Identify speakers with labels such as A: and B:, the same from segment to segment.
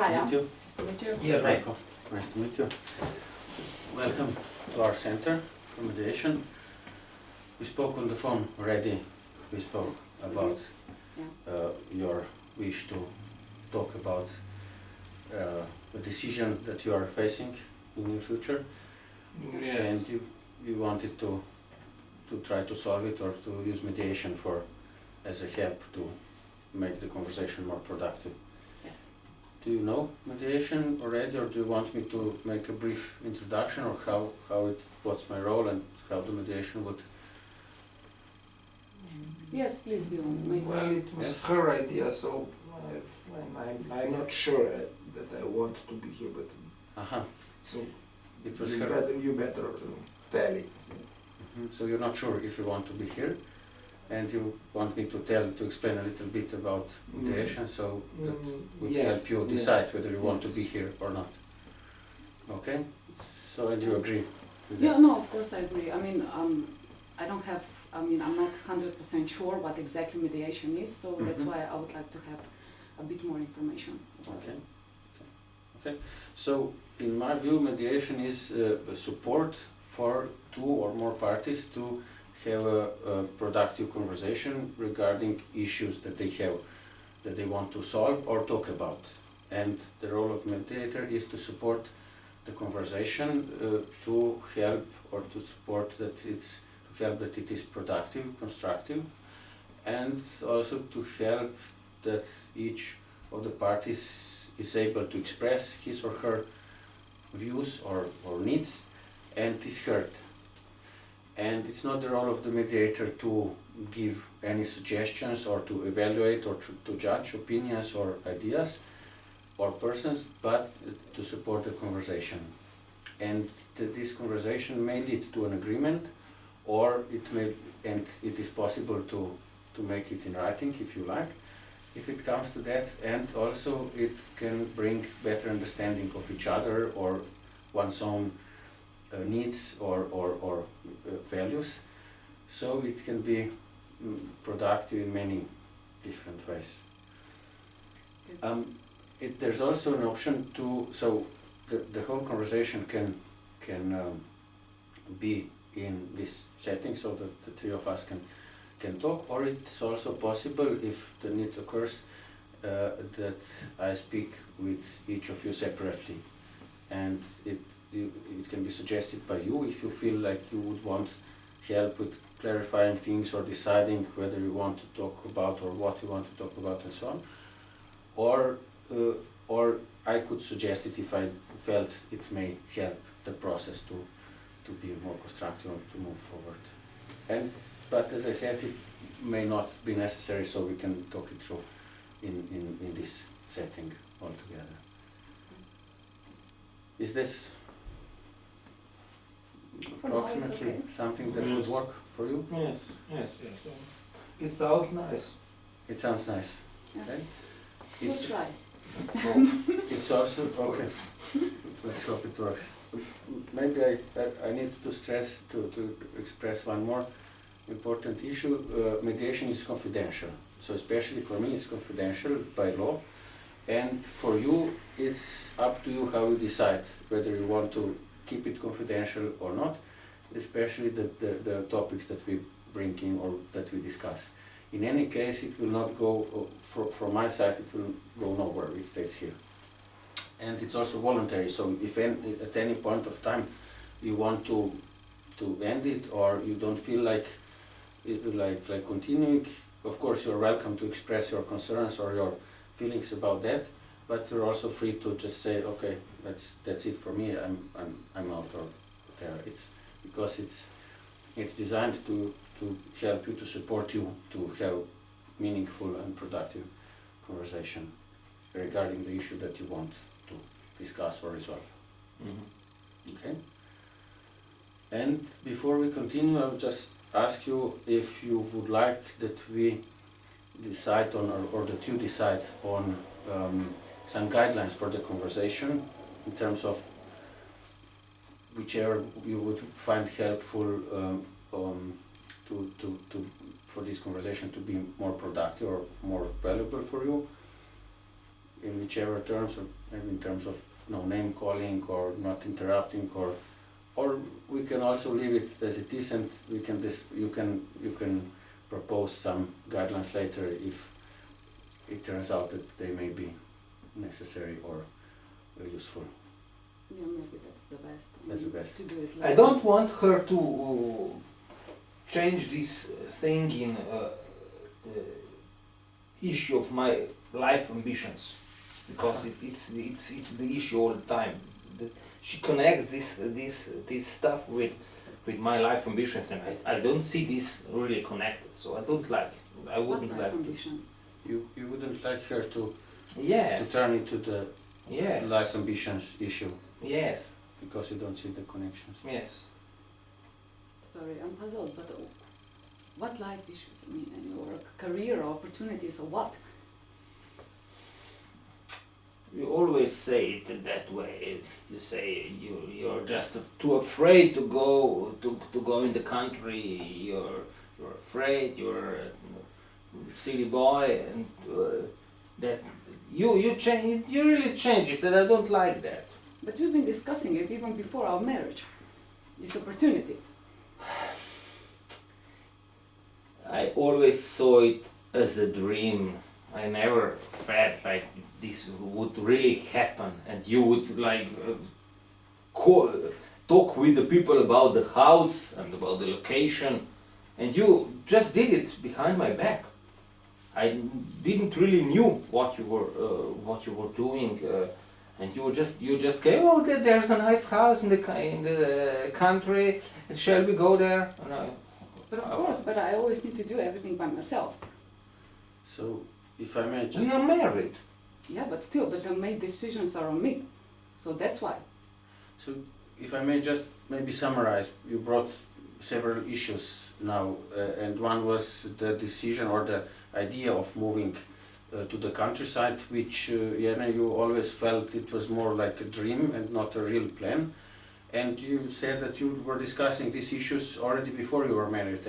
A: Kaya.
B: to meet you.
A: Nice to meet you.
B: Yeah, Marko. Nice to meet you. Welcome to our center for mediation. We spoke on the phone already. We spoke about your wish to talk about the decision that you are facing in your future.
C: Yes.
B: And you wanted to try to solve it or to use mediation as a help to make the conversation more productive.
A: Yes.
B: Do you know mediation already, or do you want me to make a brief introduction, or what's my role and how the mediation would?
A: Yes, please do.
C: Well, it was her idea, so I'm not sure that I want to be here, but so
B: It was
C: you better tell it.
B: So you're not sure if you want to be here, and you want me to explain a little bit about mediation, so that will help you decide whether you want to be here or not. Okay? So, and you agree with that?
A: Yeah, no, of course I agree. I mean, I'm not 100% sure what exactly mediation is, so that's why I would like to have a bit more information about it.
B: Okay. So, in my view, mediation is support for two or more parties to have a productive conversation regarding issues that they have, that they want to solve or talk about. And the role of mediator is to support the conversation, to help or to support that it is productive, constructive, and also to help that each of the parties is able to express his or her views or needs and is heard. And it's not the role of the mediator to give any suggestions or to evaluate or to judge opinions or ideas or persons, but to support the conversation. And this conversation may lead to an agreement, or it is possible to make it in writing if you like, if it comes to that, and also it can bring better understanding of each other or one's own needs or values, so it can be productive in many different ways. There's also an option so the whole conversation can be in this setting, so that the three of us can talk, or it's also possible, if the need occurs, that I speak with each of you separately, and it can be suggested by you if you feel like you would want help with clarifying things or deciding whether you want to talk about or what you want to talk about and so on, or I could suggest it if I felt it may help the process to be more constructive and to move forward. But as I said, it may not be necessary, so we can talk it through in this setting altogether. Is this approximately something that would work for you?
C: Yes. It sounds nice.
B: It sounds nice.
A: Yeah.
B: Okay?
A: We'll try.
B: It's also, okay, let's hope it works. Maybe I need to stress, to express one more important issue. Mediation is confidential. So especially for me it's confidential by law, and for you it's up to you how you decide whether you want to keep it confidential or not, especially the topics that we bring in or that we discuss. In any case, it will not go, from my side, it will go nowhere, it stays here. And it's also voluntary, so if at any point of time you want to end it, or you don't feel like continuing, of course you're welcome to express your concerns or your feelings about that, but you're also free to just say, okay, that's it for me, I'm out, or whatever. It's because it's designed to help you, to support you, to have meaningful and productive conversation regarding the issue that you want to discuss or resolve. Okay? And before we continue, I'll just ask you if you would like that we decide on, or that you decide on some guidelines for the conversation in terms of whichever you would find helpful for this conversation to be more productive or more valuable for you. in whichever terms, or maybe in terms of no name calling or not interrupting, or we can also leave it as it is, and we can you can propose some guidelines later if it turns out that they may be necessary or useful.
A: Yeah, maybe that's the best.
B: That's the best.
A: To do it
C: I don't want her to change this thing in the issue of my life ambitions, because it's the issue all the time. She connects this stuff with my life ambitions, and I don't see this really connected. So I wouldn't like
A: ambitions.
B: You wouldn't like her to
C: Yes.
B: to turn it to the
C: Yes.
B: life ambitions issue
C: Yes.
B: because you don't see the connections.
C: Yes.
A: Sorry, I'm puzzled, but what life issues? I mean, or career opportunities or what?
C: You always say it that way. You say you're just too afraid to go in the country. You're afraid. You're a silly boy, and that you change. You really change it, and I don't like that.
A: But we've been discussing it even before our marriage. This opportunity.
C: I always saw it as a dream. I never felt like this would really happen, and you would like talk with the people about the house and about the location, and you just did it behind my back. I didn't really knew what you were doing, and you just came. Oh, there's a nice house in the country. Shall we go there?
A: But of course, but I always need to do everything by myself.
B: So, if I may just...
C: We are married.
A: Yeah, but still, but the main decisions are on me. So that's why.
B: So, if I may just maybe summarize, you brought several issues now, and one was the decision or the idea of moving to the countryside, which Jana, you always felt it was more like a dream and not a real plan. And you said that you were discussing these issues already before you were married,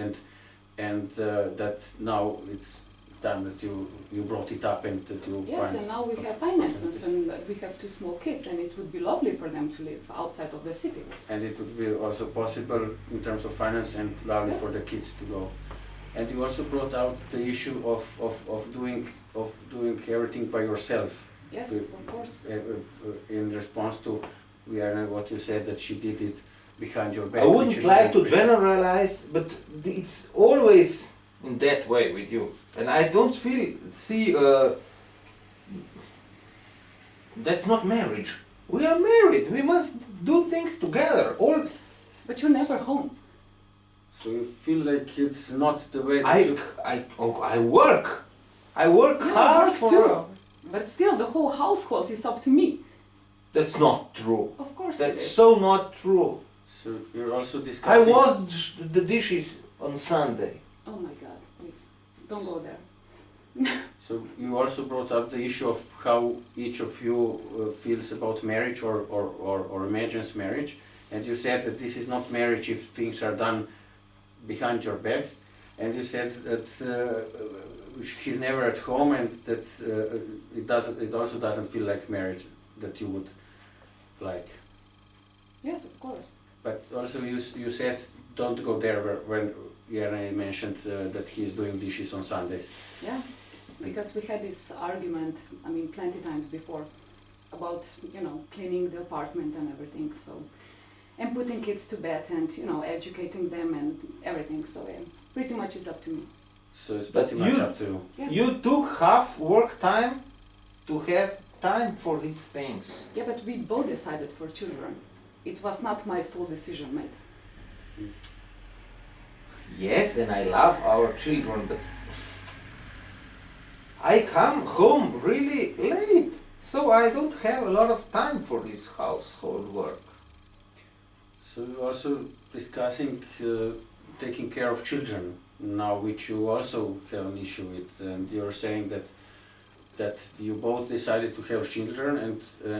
B: and that now it's time that you brought it up and that you
A: Yes,
B: find
A: and now we have finances and we have 2 small kids, and it would be lovely for them to live outside of the city.
B: and it would be also possible in terms of finance and lovely
A: Yes.
B: for the kids to go. And you also brought out the issue of doing everything by yourself.
A: Yes,
B: We-
A: of course.
B: In response to what you said, that she did it behind your back.
C: I
B: which
C: wouldn't
B: is
C: like to
B: very-
C: generalize, but it's always in that way with you, and I don't see. That's not marriage. We are married. We must do things together.
A: But you're never home.
B: So you feel like it's not the way that you...
C: I work. I work
A: Yeah,
C: hard
A: work
C: for.
A: too. But still, the whole household is up to me.
C: That's not true.
A: Of course
C: That's
A: it is.
C: so not true.
B: So you're also
C: I
B: discussing...
C: washed the dishes on Sunday.
A: Oh my God, please, don't go there.
B: So you also brought up the issue of how each of you feels about marriage or imagines marriage, and you said that this is not marriage if things are done behind your back, and you said that he's never at home, and that it also doesn't feel like marriage that you would like.
A: Yes, of course.
B: But also you said don't go there when Jana mentioned that he's doing dishes on Sundays.
A: Yeah, because we had this argument, I mean, plenty times before, about, cleaning the apartment and everything, so, and putting kids to bed and, educating them and everything, so yeah, pretty much it's up to me.
B: So it's
C: But
B: pretty much
C: you-
B: up to you.
A: Yeah.
C: You took half work time to have time for these things.
A: Yeah, but we both decided for children. It was not my sole decision made.
C: Yes, and I love our children, but I come home really late, so I don't have a lot of time for this household work.
B: So you're also discussing taking care of children now, which you also have an issue with, and you're saying that you both decided to have children,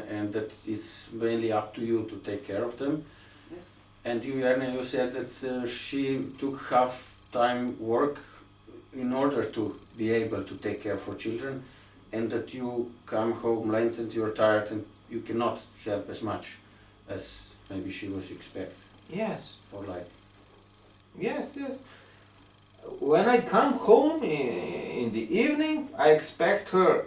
B: and that it's mainly up to you to take care of them.
A: Yes.
B: And you said that she took half-time work in order to be able to take care for children, and that you come home late and you're tired and you cannot help as much as maybe she was expect
C: Yes.
B: or like.
C: Yes, yes. When I come home in the evening, I expect her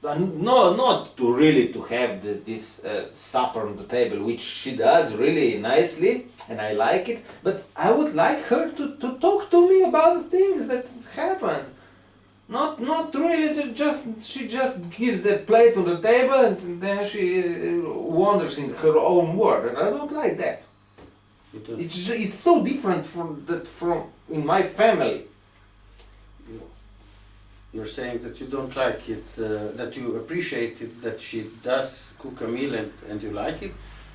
C: not to really to have this supper on the table, which she does really nicely, and I like it. But I would like her to talk to me about the things that happened. Not really to she just gives that plate on the table and then she wanders in her own world, and I don't like that. It's so different from in my family.
B: You're saying that you don't like it, that you appreciate it, that she does cook a meal and you like it,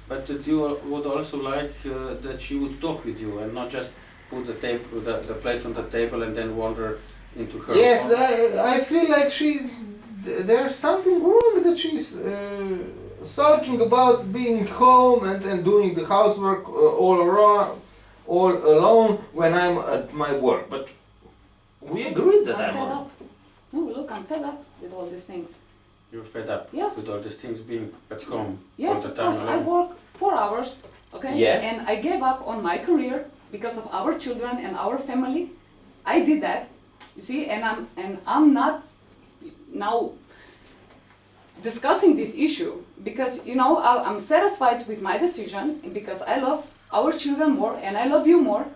B: but that you would also like that she would talk with you and not just put the plate on the table and then wander into her.
C: Yes, I feel like there's something wrong that she's sulking about being home and doing the housework all alone when I'm at my work. But we agreed that
A: I'm
C: I'm
A: fed
C: on.
A: up. No, look, I'm fed up with all these things.
B: You're fed up
A: Yes.
B: with all these things being at home
A: Yes,
B: all the
A: of
B: time
A: course. I
B: alone.
A: work 4 hours, okay?
C: Yes.
A: And I gave up on my career because of our children and our family. I did that, you see, and I'm not now discussing this issue because, you know, I'm satisfied with my decision because I love our children more and I love you more.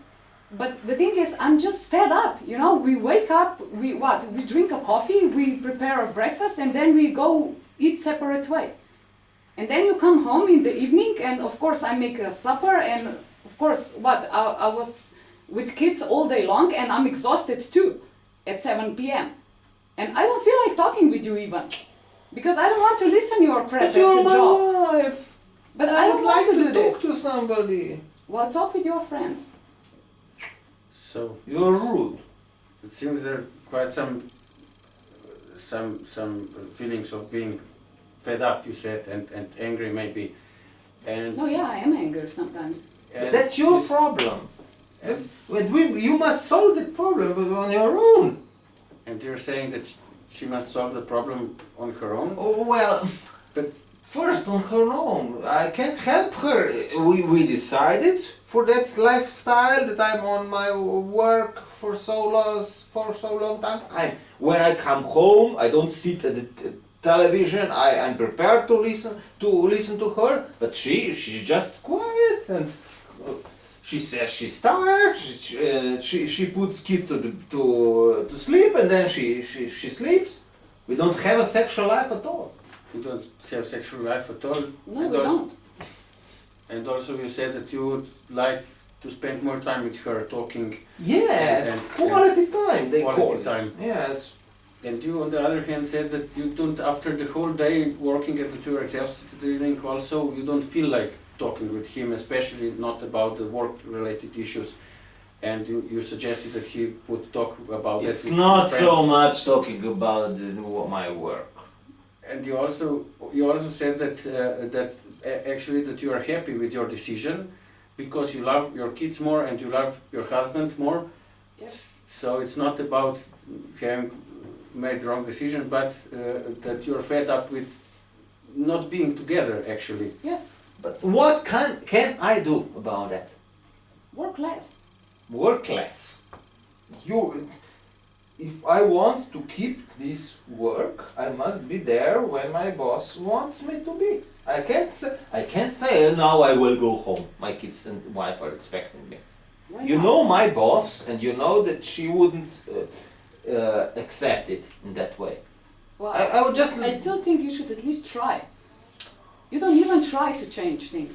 A: But the thing is, I'm just fed up, you know, we wake up, we drink a coffee, we prepare a breakfast, and then we go eat separate way. And then you come home in the evening, and of course I make a supper, and of course, I was with kids all day long, and I'm exhausted too, at 7 p.m. And I don't feel like talking with you even, because I don't want to listen to your crap at
C: But you're
A: the
C: my
A: job.
C: wife.
A: But
C: and
A: I
C: would
A: don't want
C: like
A: to do
C: talk
A: this.
C: to somebody.
A: Well, talk with your friends.
B: So
C: You're rude.
B: it seems there are quite some feelings of being fed up, you said, and angry maybe. And
A: No, yeah, I am angry sometimes.
C: But that's your
B: she's-
C: problem.
B: and-
C: You must solve that problem on your own.
B: And you're saying that she must solve the problem on her own?
C: Oh, well,
B: But
C: first on her own. I can't help her. We decided for that lifestyle that I'm on my work for so long time. When I come home, I don't sit at the television. I'm prepared to listen to her, but she's just quiet and she says she's tired. She puts kids to sleep and then she sleeps. We don't have a sexual life at all.
B: you don't have sexual life at all?
A: No,
B: and
A: we
B: also,
A: don't.
B: And also you said that you would like to spend more time with her talking.
C: Yes,
B: And-
C: quality time they
B: quality
C: call it.
B: time.
C: Yes.
B: And you, on the other hand, said that you don't, after the whole day working and that you are exhausted evening also, you don't feel like talking with him, especially not about the work-related issues. And you suggested that he would talk about that
C: It's
B: with
C: not
B: his
C: so
B: friends.
C: much talking about my work.
B: And you also said that actually that you are happy with your decision because you love your kids more and you love your husband more.
A: Yes.
B: So it's not about having made the wrong decision, but that you're fed up with not being together actually.
A: Yes,
C: But what can I do about that?
A: work less.
C: Work less. If I want to keep this work, I must be there when my boss wants me to be. I can't say now I will go home. My kids and wife are expecting me.
A: Why
C: You
A: not?
C: know my boss, and you know that she wouldn't accept it in that way.
A: Well,
C: I would just.
A: I still think you should at least try. You don't even try to change things.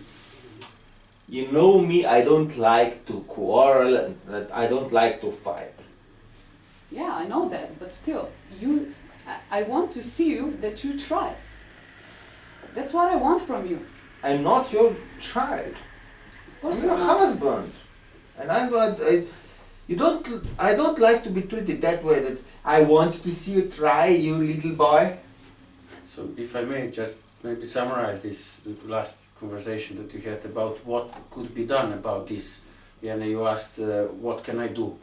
C: You know me. I don't like to quarrel, and that I don't like to fight.
A: Yeah, I know that, but still, I want to see you that you try. That's what I want from you.
C: I'm not your child.
A: Of course
C: I'm
A: you're
C: your
A: not.
C: husband, and I don't like to be treated that way. That I want to see you try, you little boy.
B: So if I may just maybe summarize this last conversation that you had about what could be done about this. And you asked, what can I do?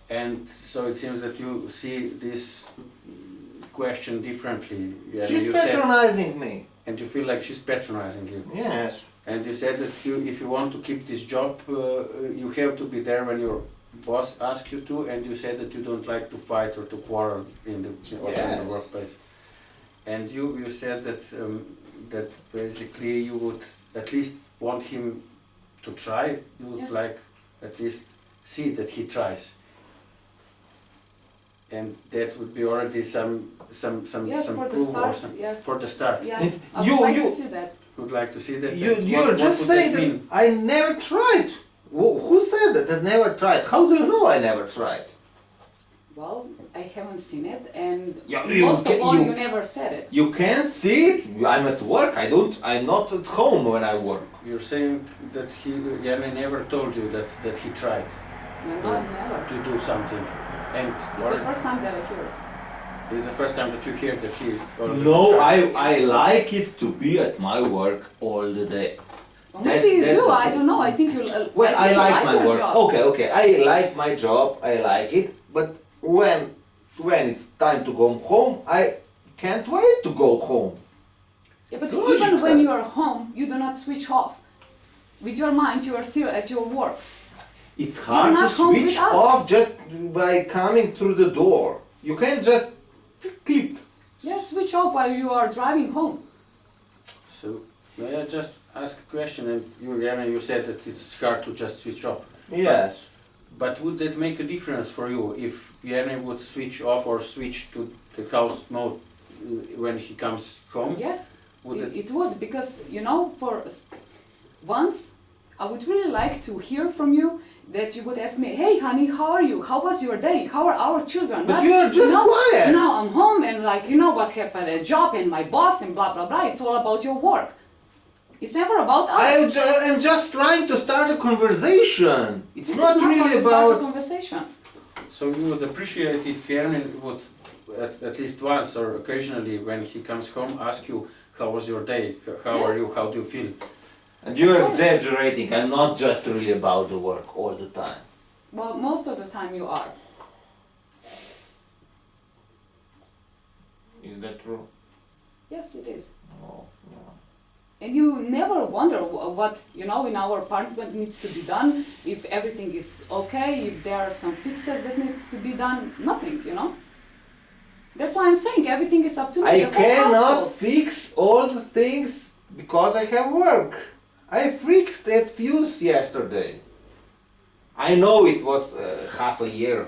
B: And so it seems that you see this question differently. Yeah,
C: She's
B: you said,
C: patronizing me.
B: and you feel like she's patronizing you.
C: Yes.
B: And you said that if you want to keep this job, you have to be there when your boss asks you to, and you said that you don't like to fight or to quarrel in the
C: Yes.
B: workplace. And you said that that basically you would at least want him to try. You would
A: Yes.
B: like at least see that he tries. And that would be already some
A: Yes,
B: some
A: for the
B: proof or
A: start,
B: some,
A: yes.
B: for the start.
A: Yeah,
C: And
A: I would
C: you-
A: like
C: you-
A: to see that.
B: Would like to see that.
C: You,
B: and
C: you're
B: what
C: just
B: would
C: saying that
B: mean?
C: I never tried. Who said that? I never tried. How do you know I never tried?
A: Well, I haven't seen it, and
C: Yeah, you
A: most
C: ca-
A: of all,
C: you-
A: you never said it.
C: You can't see it. I'm at work. I'm not at home when I work.
B: You're saying that Janne never told you that he tried
A: No, not never.
B: to do something, and
A: It's the first time that I hear it.
B: it's the first time that you hear that he already
C: No,
B: tried.
C: I like it to be at my work all the day.
A: Well,
C: That's-
A: maybe you
C: that's
A: do.
C: the
A: I
C: thing.
A: don't know. I think you'll.
C: Well, I
A: think you
C: like my
A: your
C: work.
A: job.
C: Okay. I like my job. I like it. But when it's time to go home, I can't wait to go home.
A: Yeah, but
C: It's
A: even
C: logical.
A: when you are home, you do not switch off. With your mind, you are still at your work.
C: It's hard to
A: not home
C: switch
A: with us.
C: off just by coming through the door. You can't just click.
A: Yeah, switch off while you are driving home.
B: So may I just ask a question? And Janne, you said that it's hard to just switch off.
C: Yes.
B: But would that make a difference for you if Janne would switch off or switch to the house mode when he comes home?
A: Yes,
B: Would
A: it would, because you know, once I would really like to hear from you that you would ask me, "Hey, honey, how are you? How was your day? How are our children?"
C: But
A: Not,
C: you are just quiet.
A: Now I'm home and like what happened at job and my boss and blah blah blah. It's all about your work. It's never about us.
C: I'm just trying to start a conversation. It's
A: This
C: not
A: is
C: really
A: how you start a
C: about.
A: conversation.
B: So you would appreciate if Janne would at least once or occasionally when he comes home ask you, how was your day? How are
A: Yes.
B: you? How do you feel?
C: And you're exaggerating. I'm not just really about the work all the time.
A: Well, most of the time you are.
C: Is that true?
A: Yes, it is.
C: Oh, no.
A: And you never wonder what, in our apartment needs to be done, if everything is okay, if there are some fixes that needs to be done, nothing, That's why I'm saying everything is up to me.
C: I
A: the whole
C: cannot
A: household.
C: fix all the things because I have work. I fixed that fuse yesterday. I know it was half a year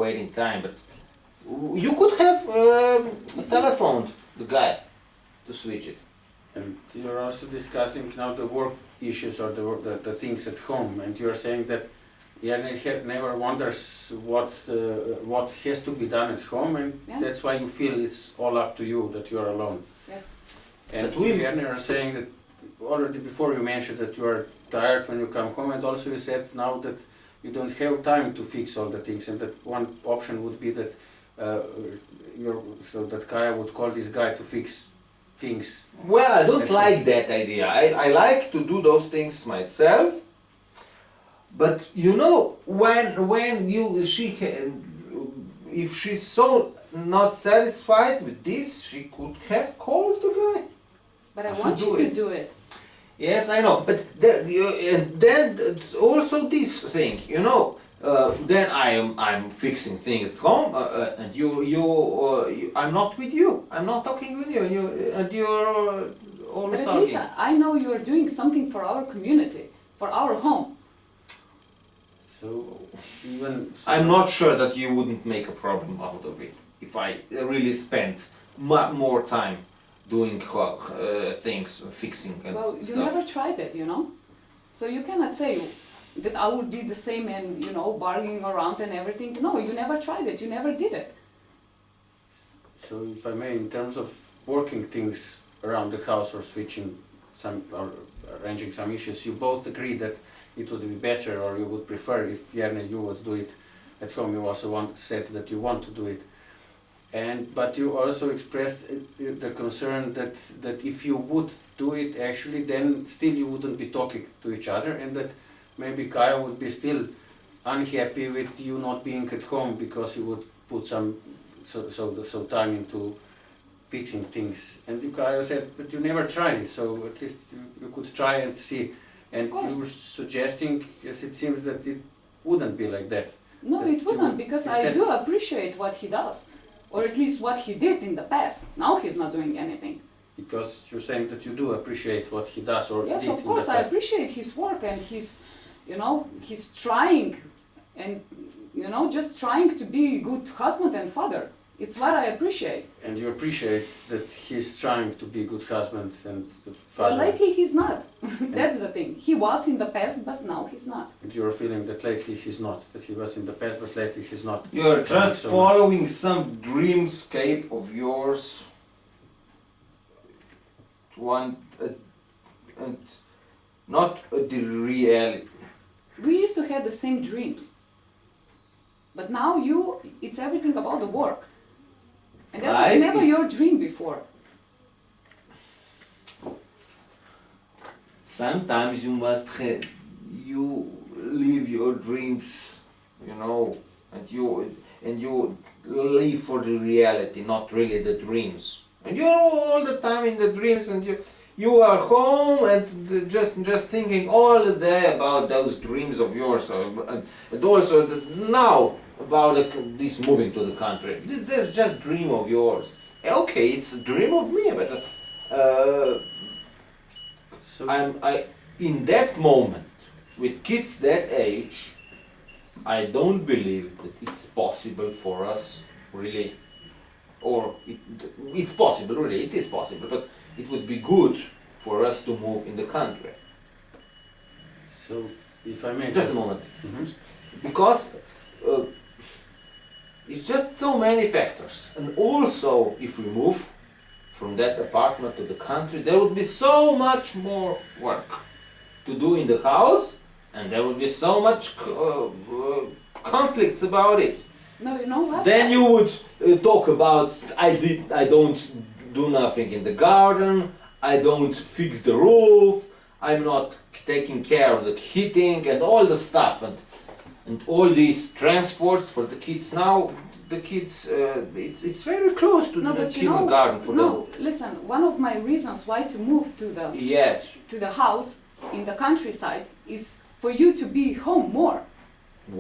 C: waiting time, but you could have telephoned the guy to switch it.
B: And you're also discussing now the work issues or the things at home, and you're saying that Janne never wonders what has to be done at home, and
A: Yeah.
B: that's why you feel it's all up to you, that you are alone.
A: Yes.
B: And
C: But we-
B: Janne are saying that already before you mentioned that you are tired when you come home, and also you said now that you don't have time to fix all the things, and that one option would be that so that Kaya would call this guy to fix things.
C: Well, I don't
B: Actually-
C: like that idea. I like to do those things myself. But if she's so not satisfied with this, she could have called the guy.
A: But I
C: I
A: want
C: should
A: you
C: do
A: to
C: it.
A: do it.
C: Yes, I know. But and then also this thing, then I'm fixing things at home, and I'm not with you. I'm not talking with you, and you're
A: But
C: always
A: at least
C: talking.
A: I know you are doing something for our community, for our home.
B: So even
C: I'm not sure that you wouldn't make a problem out of it if I really spent more time doing things, fixing and
A: Well, you
C: stuff.
A: never tried it, So you cannot say that I would be the same and, bargaining around and everything. No, you never tried it. You never did it.
B: So if I may, in terms of working things around the house or switching some or arranging some issues, you both agree that it would be better, or you would prefer if Janne you would do it at home. You also said that you want to do it, but you also expressed the concern that if you would do it actually, then still you wouldn't be talking to each other, and that maybe Kaya would be still unhappy with you not being at home because you would put some so time into fixing things. And the guy said, but you never tried it, so at least you could try and see. And you were suggesting, yes, it seems that it wouldn't be like that.
A: No,
B: That
A: it wouldn't, because I do appreciate what he does, or at least what he did in the past. Now he's not doing anything.
B: Because you're saying that you do appreciate what he does or
A: Yes,
B: did
A: of
B: in
A: course,
B: the
A: I
B: past.
A: appreciate his work, and he's trying, and just trying to be a good husband and father. It's what I appreciate.
B: And you appreciate that he's trying to be a good husband and father.
A: Well, lately he's not. That's the thing. He was in the past, but now he's not.
B: And you're feeling that lately he's not, that he was in the past, but lately he's not.
C: You're
B: trying
C: just
B: so
C: following some dreamscape of yours, and not the reality.
A: We used to have the same dreams. But now it's everything about the work. And that was
C: Life
A: never
C: is-
A: your dream before.
C: Sometimes you live your dreams, and you live for the reality, not really the dreams. And you're all the time in the dreams, and you are home and just thinking all the day about those dreams of yours, and also now about this moving to the country. That's just dream of yours. Okay, it's a dream of me, but
B: So
C: I in that moment, with kids that age, I don't believe that it's possible for us, really, or it's possible, really, it is possible, but it would be good for us to move in the country.
B: So, if I may
C: Just a moment.
B: Mhm.
C: Because it's just so many factors, and also if we move from that apartment to the country, there would be so much more work to do in the house, and there would be so much conflicts about it.
A: No, you know what?
C: Then you would talk about I don't do nothing in the garden, I don't fix the roof, I'm not taking care of the heating and all the stuff, and all these transports for the kids. Now the kids, it's very close to
A: No,
C: the
A: but
C: kindergarten for them.
A: no, listen, one of my reasons why to move
C: Yes.
A: to the house in the countryside is for you to be home more.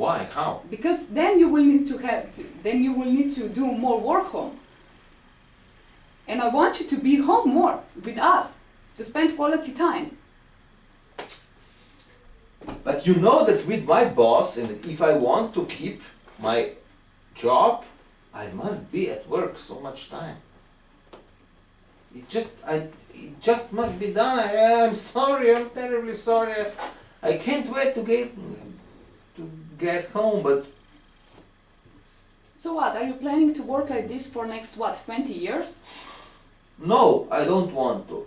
C: Why? How?
A: Because then you will need to do more work home. And I want you to be home more with us, to spend quality time.
C: But you know that with my boss, and if I want to keep my job, I must be at work so much time. It just must be done. I'm sorry, I'm terribly sorry. I can't wait to get home, but
A: So what, are you planning to work like this for next, 20 years?
C: no, I don't want to.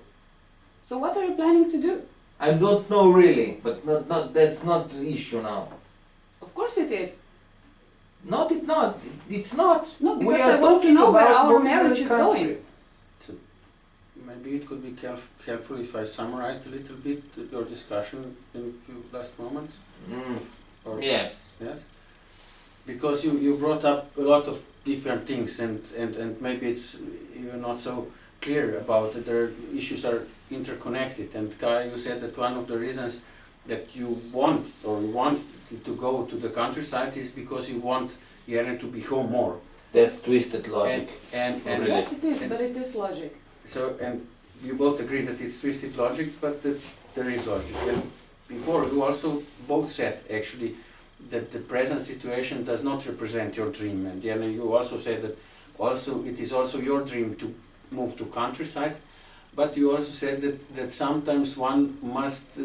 A: So what are you planning to do?
C: I don't know really, but not that's not the issue now.
A: Of course it is.
C: It's not.
A: No,
C: We
A: because
C: are
A: I want to
C: talking
A: know where
C: about
A: our
C: moving to
A: marriage
C: the
A: is
C: country.
A: going.
B: maybe it could be helpful if I summarized a little bit your discussion in a few last moments. Or,
C: Yes.
B: Yes? Because you brought up a lot of different things, and maybe you're not so clear about it. Their issues are interconnected. And Kai, you said that one of the reasons that you want to go to the countryside is because you want Jaren to be home more.
C: That's twisted logic.
B: And
C: Really?
A: Yes, it is, but it is logic.
B: so, and you both agree that it's twisted logic, but that there is logic. And before, you also both said, actually, that the present situation does not represent your dream. And then you also said that also it is also your dream to move to countryside, but you also said that sometimes one must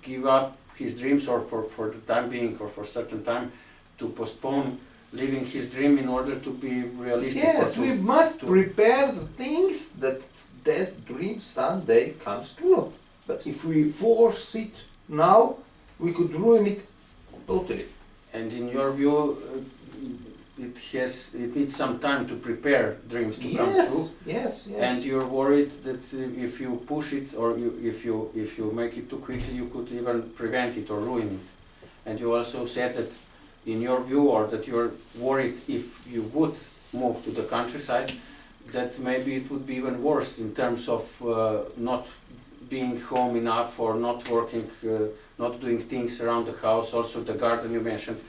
B: give up his dreams, or for the time being, or for a certain time, to postpone living his dream in order to be realistic.
C: Yes,
B: or
C: we must prepare the things that dream someday comes true. But if we force it now, we could ruin it totally.
B: And in your view, it needs some time to prepare dreams to come true.
C: Yes.
B: And you're worried that if you push it, or if you make it too quickly, you could even prevent it or ruin it. And you also said that in your view, or that you're worried if you would move to the countryside, that maybe it would be even worse in terms of not being home enough or not working, not doing things around the house. Also the garden you mentioned,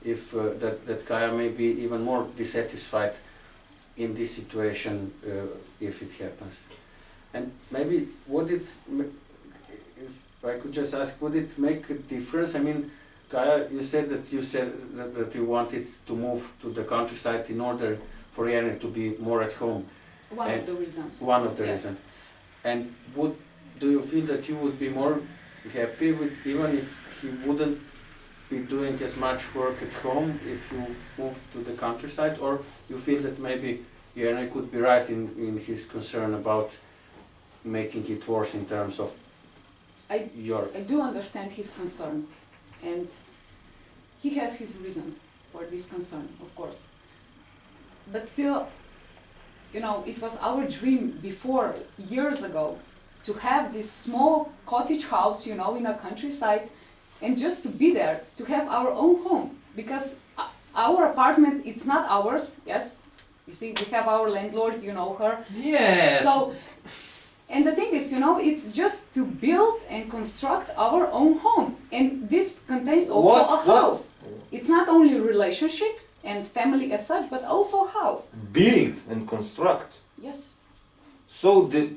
B: if that Kaya may be even more dissatisfied in this situation if it happens. And maybe would it, if I could just ask, would it make a difference? I mean, Kaya, you said that you wanted to move to the countryside in order for Jani to be more at home.
A: One of the reasons.
B: One of the
A: Yes.
B: reasons. And do you feel that you would be more happy with, even if he wouldn't be doing as much work at home if you moved to the countryside, or you feel that maybe Jani could be right in his concern about making it worse in terms of
A: I
B: your...
A: I do understand his concern, and he has his reasons for this concern, of course. But still, you know, it was our dream before, years ago, to have this small cottage house, you know, in a countryside, and just to be there, to have our own home. Because our apartment, it's not ours, yes? You see, we have our landlord, you know her.
C: Yes.
A: So, and the thing is, you know, it's just to build and construct our own home. And this contains also a house. It's not only relationship and family as such, but also house.
C: Build and construct.
A: Yes.
C: So the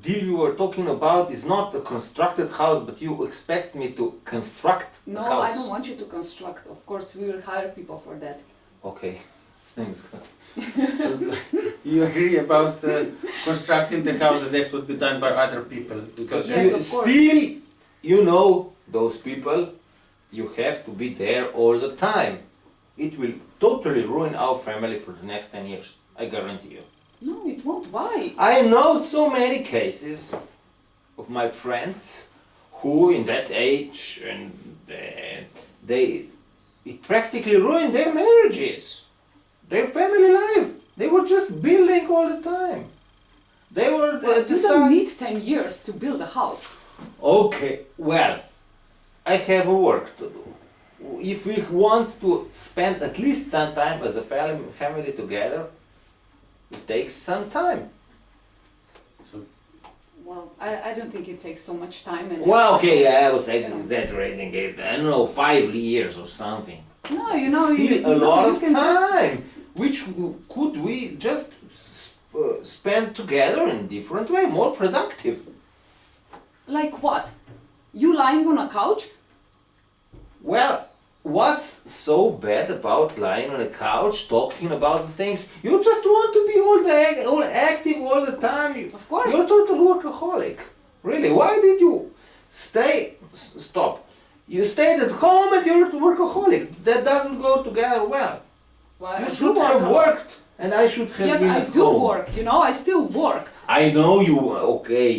C: deal you were talking about is not a constructed house, but you expect me to construct the
A: No,
C: house.
A: I don't want you to construct. Of course, we will hire people for that.
C: Okay, thanks.
B: You agree about constructing the house, that would be done by other people, because
A: Yes, of course.
C: Still, you know, those people, you have to be there all the time. It will totally ruin our family for the next 10 years, I guarantee you.
A: No, it won't. Why?
C: I know so many cases of my friends who in that age and it practically ruined their marriages, their family life. They were just building all the time. They were
A: You don't need 10 years to build a house.
C: Okay, well, I have a work to do. If we want to spend at least some time as a family together, it takes some time.
B: So,
A: Well, I don't think it takes so much time. And
C: Well, okay, I was
A: You know.
C: exaggerating it. I don't know, 5 years or something.
A: No, you know,
C: Still a lot
A: you
C: of
A: can just-
C: time, which could we just spend together in different way, more productive.
A: Like what? You lying on a couch?
C: Well, what's so bad about lying on a couch talking about the things? You just want to be all active all the time.
A: Of course.
C: You're a total workaholic. Really, why did you stop? You stayed at home and you're a workaholic. That doesn't go together well.
A: Well,
C: You
A: I
C: should
A: do work
C: have
A: a lot.
C: worked and I should have
A: Yes,
C: been
A: I
C: at
A: do
C: home.
A: work. You know, I still work,
C: I know you, you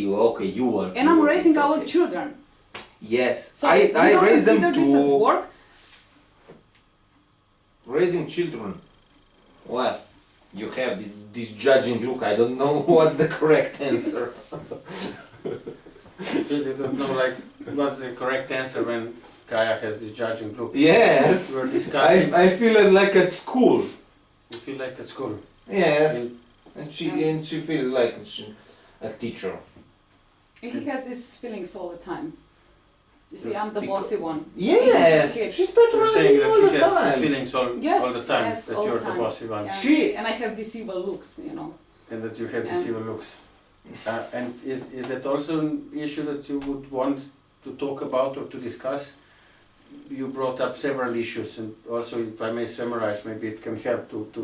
C: work.
A: and
C: you
A: I'm
C: work,
A: raising
C: it's
A: our
C: okay.
A: children.
C: Yes,
A: So
C: I
A: you don't
C: raise them
A: consider this as
C: to
A: work?
C: raising children. Well, you have this judging look. I don't know what's the correct answer.
B: you don't know, like, what's the correct answer when Kaya has this judging look?
C: Yes,
B: We're discussing.
C: I feel it like at school.
B: You feel like at school.
C: Yes,
B: And
C: and she feels like a teacher.
A: And he has these feelings all the time. You see,
B: Yeah,
A: I'm the
C: because-
A: bossy one.
C: Yes,
A: Okay.
C: she's
B: you're
C: patronizing
B: saying
C: me all
B: that
C: the
B: he has
C: time.
B: these feelings
A: Yes,
B: all the time,
A: yes,
B: that
A: all
B: you're
A: the
B: the
A: time.
B: bossy one,
A: Yeah. And I have these evil looks, you know.
B: and that you have
A: Yeah.
B: these evil looks. And is that also an issue that you would want to talk about or to discuss? You brought up several issues, and also, if I may summarize, maybe it can help to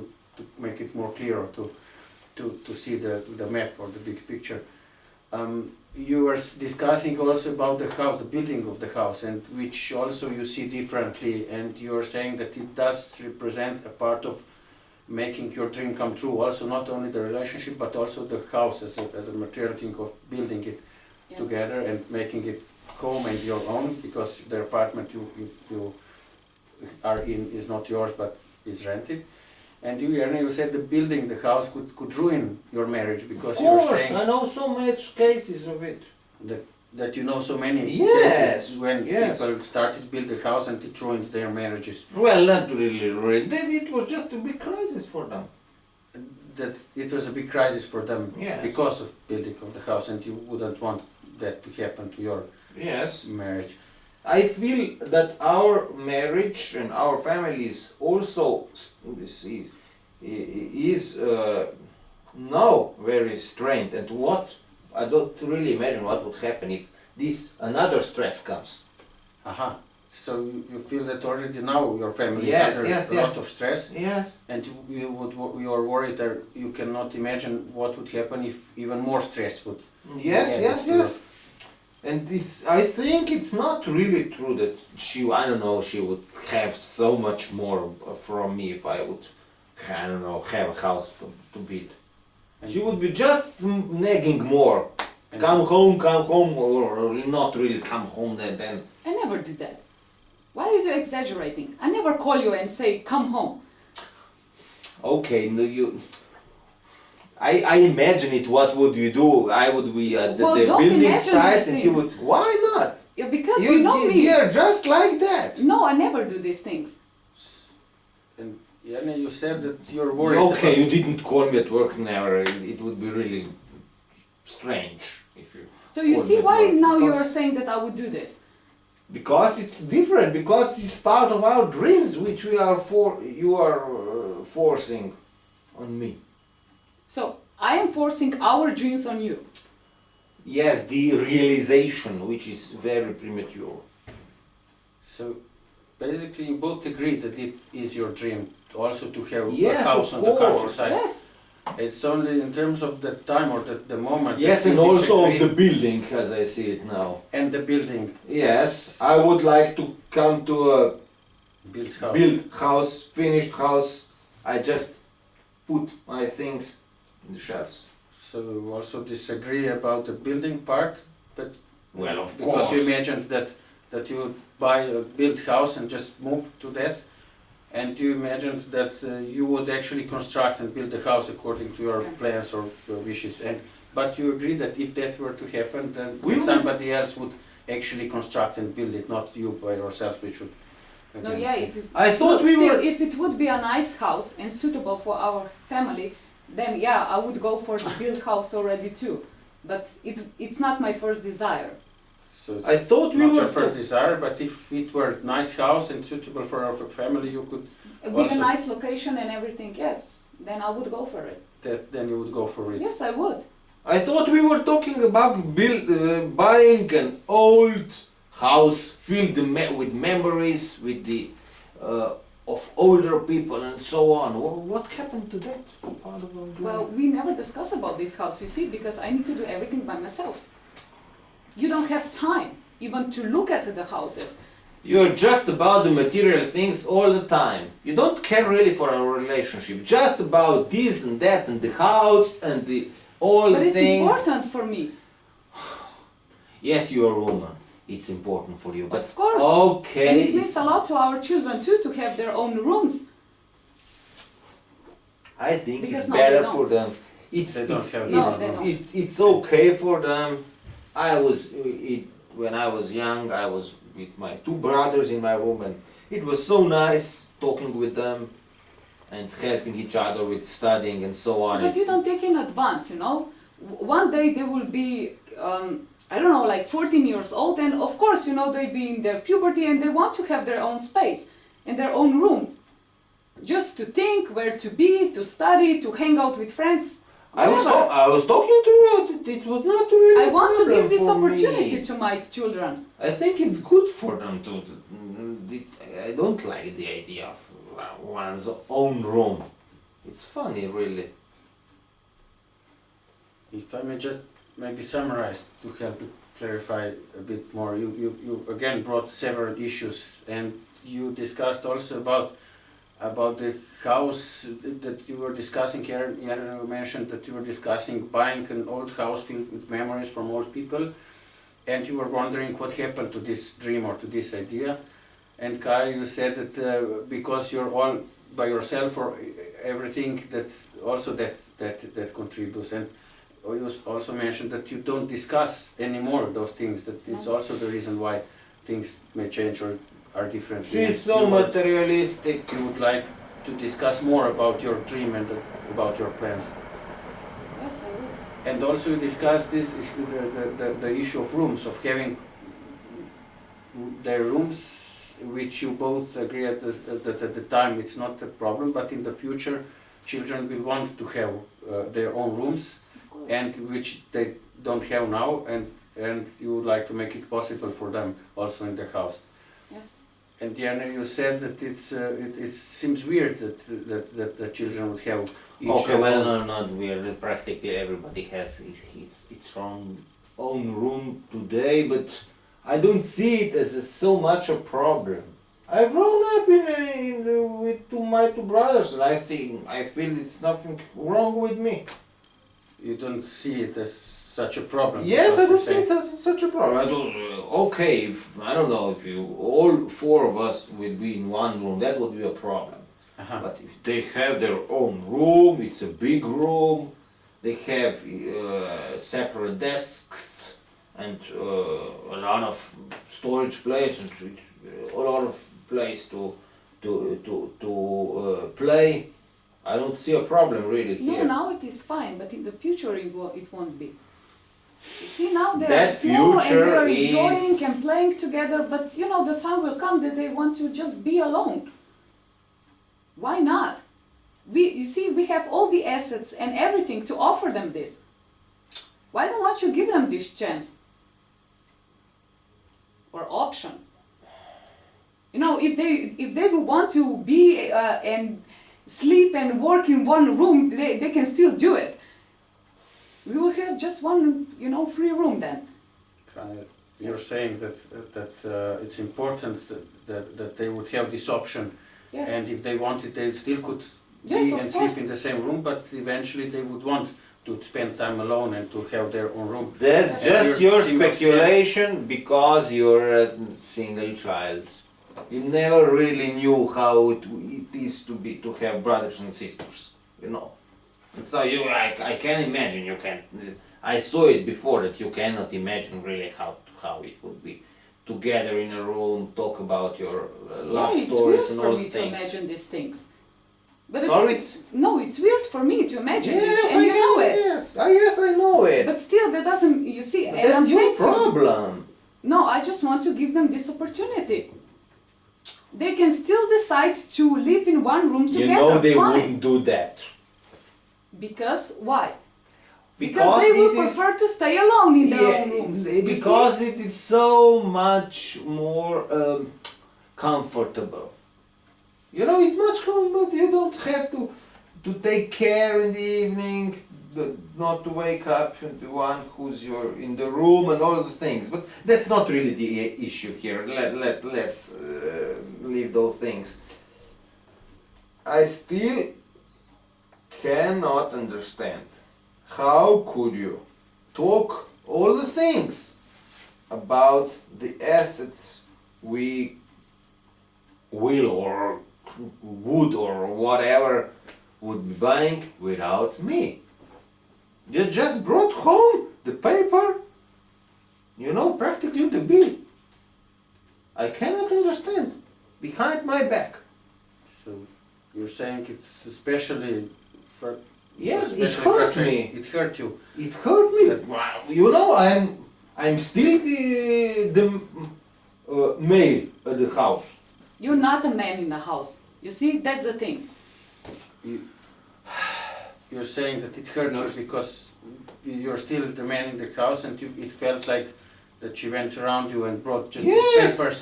B: make it more clear, or to see the map or the big picture. You were discussing also about the house, the building of the house, and which also you see differently, and you are saying that it does represent a part of making your dream come true, also not only the relationship but also the house as a material thing of building it
A: Yes.
B: together and making it home and your own, because the apartment you are in is not yours but is rented. And you, Ernie, you said the building, the house could ruin your marriage, because
C: Of
B: you're
C: course,
B: saying
C: I know so much cases of it.
B: that that you know so many
C: Yes,
B: cases when
C: yes.
B: people started to build a house and it ruined their marriages.
C: Well, not really. Then it was just a big crisis for them.
B: That it was a big crisis for them
C: Yes.
B: because of building of the house, and you wouldn't want that to happen to your
C: Yes.
B: marriage.
C: I feel that our marriage and our families also is now very strained. And what I don't really imagine what would happen if this another stress comes.
B: Aha. So you feel that already now your family
C: Yes,
B: is under
C: yes,
B: a
C: yes.
B: lot of stress,
C: Yes.
B: and you are worried that you cannot imagine what would happen if even more stress would.
C: Yes,
B: Yeah,
C: yes,
B: that's
C: yes. And I think it's not really true that I don't know, she would have so much more from me if I would, I don't know, have a house to build.
B: And-
C: She would be just nagging more.
B: And-
C: Come home, or not really come home then.
A: I never do that. Why are you exaggerating? I never call you and say, come home.
C: Okay, no, I imagine it, what would you do? I would be at
A: Well,
C: the
A: don't
C: building
A: imagine
C: site
A: these
C: and you
A: things.
C: would, why not?
A: Yeah, because you know me.
C: You're just like that.
A: No, I never do these things.
B: And Jana, you said that you're worried.
C: Okay,
B: about-
C: you didn't call me at work never. It would be really strange if you.
A: So you
C: called
A: see
C: me at
A: why
C: work,
A: now you
C: because-
A: are saying that I would do this.
C: Because it's different. Because it's part of our dreams, which you are forcing on me.
A: So I am forcing our dreams on you.
C: Yes, the realization, which is very premature.
B: So basically, you both agree that it is your dream also to have
C: Yes,
B: a house
C: of
B: on the
C: course.
B: countryside.
A: Yes.
B: It's only in terms of the time or the moment.
C: Yes,
B: that
C: and
B: you
C: also of
B: disagree.
C: the building, as I see it now.
B: And the building.
C: Yes, I would like to come to a
B: Build house.
C: built house, finished house. I just put my things in the shelves.
B: So you also disagree about the building part, but
C: Well, of
B: because you
C: course.
B: imagined that you would buy a built house and just move to that, and you imagined that you would actually construct and build the house according to your
A: Yeah.
B: plans or your wishes. But you agree that if that were to happen, then
C: We would-
B: somebody else would actually construct and build it, not you by yourself, which would.
A: No,
B: again,
A: yeah, if it,
C: I thought we
A: still,
C: were.
A: if it would be a nice house and suitable for our family, then yeah, I would go for the built house already too. But it's not my first desire.
B: So it's
C: I thought we
B: not
C: were.
B: your first desire, but if it were nice house and suitable for our family, you could.
A: With
B: Also-
A: a nice location and everything, yes, then I would go for it.
B: Then you would go for it.
A: Yes, I would.
C: I thought we were talking about buying an old house filled with memories, with the of older people and so on. What happened to that part of our journey?
A: Well, we never discuss about this house, you see, because I need to do everything by myself. You don't have time even to look at the houses.
C: You're just about the material things all the time. You don't care really for our relationship. Just about this and that and the house and all
A: But
C: the
A: it's
C: things.
A: important for me.
C: Yes, you're a woman. It's important for you, but
A: Of course.
C: okay.
A: And it means a lot to our children too to have their own rooms.
C: I think
A: Because
C: it's
A: no,
C: better
A: they
C: for them. It's
B: They don't have
A: No,
C: it's,
A: they don't.
C: it's okay for them. When I was young, I was with my two brothers in my room, and it was so nice talking with them and helping each other with studying and so on.
A: But you don't take in advance, you know. One day they will be, I don't know, like 14 years old, and of course, you know, they be in their puberty and they want to have their own space and their own room. Just to think where to be, to study, to hang out with friends. whatever.
C: I was talking to you. It was not really.
A: I want to
C: problem
A: give this
C: for
A: opportunity
C: me.
A: to my children.
C: I think it's good for them to. I don't like the idea of one's own room. It's funny, really.
B: If I may just maybe summarize to help you clarify a bit more, you again brought several issues, and you discussed also about the house that you were discussing. Jana mentioned that you were discussing buying an old house filled with memories from old people, and you were wondering what happened to this dream or to this idea. And Kai, you said that because you're all by yourself or everything, that also that contributes. And you also mentioned that you don't discuss anymore those things, that it's also the reason why things may change or are different.
C: She's so materialistic.
B: You would like to discuss more about your dream and about your plans.
A: Yes, I would.
B: And also you discuss this, the issue of rooms, of having the rooms which you both agree that at the time it's not a problem, but in the future children will want to have their own rooms, and which they don't have now, and you would like to make it possible for them also in the house.
A: Yes.
B: And Diana, you said that it seems weird that the children would have each
C: Okay,
B: their
C: well,
B: own.
C: no, not weird. Practically everybody has its own room today, but I don't see it as so much a problem. I've grown up with my two brothers, and I feel it's nothing wrong with me.
B: You don't see it as such a problem?
C: Yes, I
B: because
C: don't
B: you
C: see it's such a problem. I don't. Okay, I don't know if all four of us would be in one room, that would be a problem.
B: Uh-huh.
C: But if they have their own room, it's a big room. They have separate desks and a lot of storage place and a lot of place to play. I don't see a problem really
A: No,
C: here.
A: now it is fine, but in the future it won't be. You see, now they are
C: That
A: small and they
C: future
A: are enjoying
C: is-
A: and playing together, but you know, the time will come that they want to just be alone. Why not? You see, we have all the assets and everything to offer them this. Why don't you give them this chance? Or option? You know, if they will want to be and sleep and work in one room, they can still do it. We will have just one, free room then.
B: You're saying that it's important that they would have this option,
A: Yes.
B: and if they wanted, they still could
A: Yes,
B: be
A: of
B: and sleep
A: course.
B: in the same room, but eventually they would want to spend time alone and to have their own room.
C: That's
A: You're
C: just your
B: single
C: speculation because you're a single child. You never really knew how it is to have brothers and sisters, So I can imagine you can. I saw it before that you cannot imagine really how it would be together in a room, talk about your love
A: Yeah,
C: stories and all
A: it's weird for me to
C: things.
A: imagine these things. But
C: Sorry,
A: no, it's weird for me to imagine
C: Yes,
A: this, and you know it.
C: Yes, yes, I know it.
A: But still, that doesn't. You see,
C: But
A: and I'm
C: that's your
A: saying to-
C: problem.
A: No, I just want to give them this opportunity. They can still decide to live in one room together. Fine.
C: do that.
A: Because why? Because they
C: it
A: would
C: is-
A: prefer to stay alone in their own rooms. You
C: because
A: see?
C: it is so much more comfortable. It's much comfortable. You don't have to take care in the evening, not to wake up the one who's in the room and all the things. But that's not really the issue here. Let's leave those things. I still cannot understand. How could you talk all the things about the assets we will or would or whatever would be buying without me? You just brought home the paper, practically the bill. I cannot understand. Behind my back.
B: So you're saying it's especially for.
C: Yes, it
B: especially
C: hurt
B: frustrating.
C: me.
B: It hurt you.
C: It hurt me. I'm still the male at the house.
A: You're not a man in the house. You see, that's the thing.
B: You're saying that it hurt you because you're still the man in the house, and it felt like that she went around you and brought just these
C: Yes.
B: papers.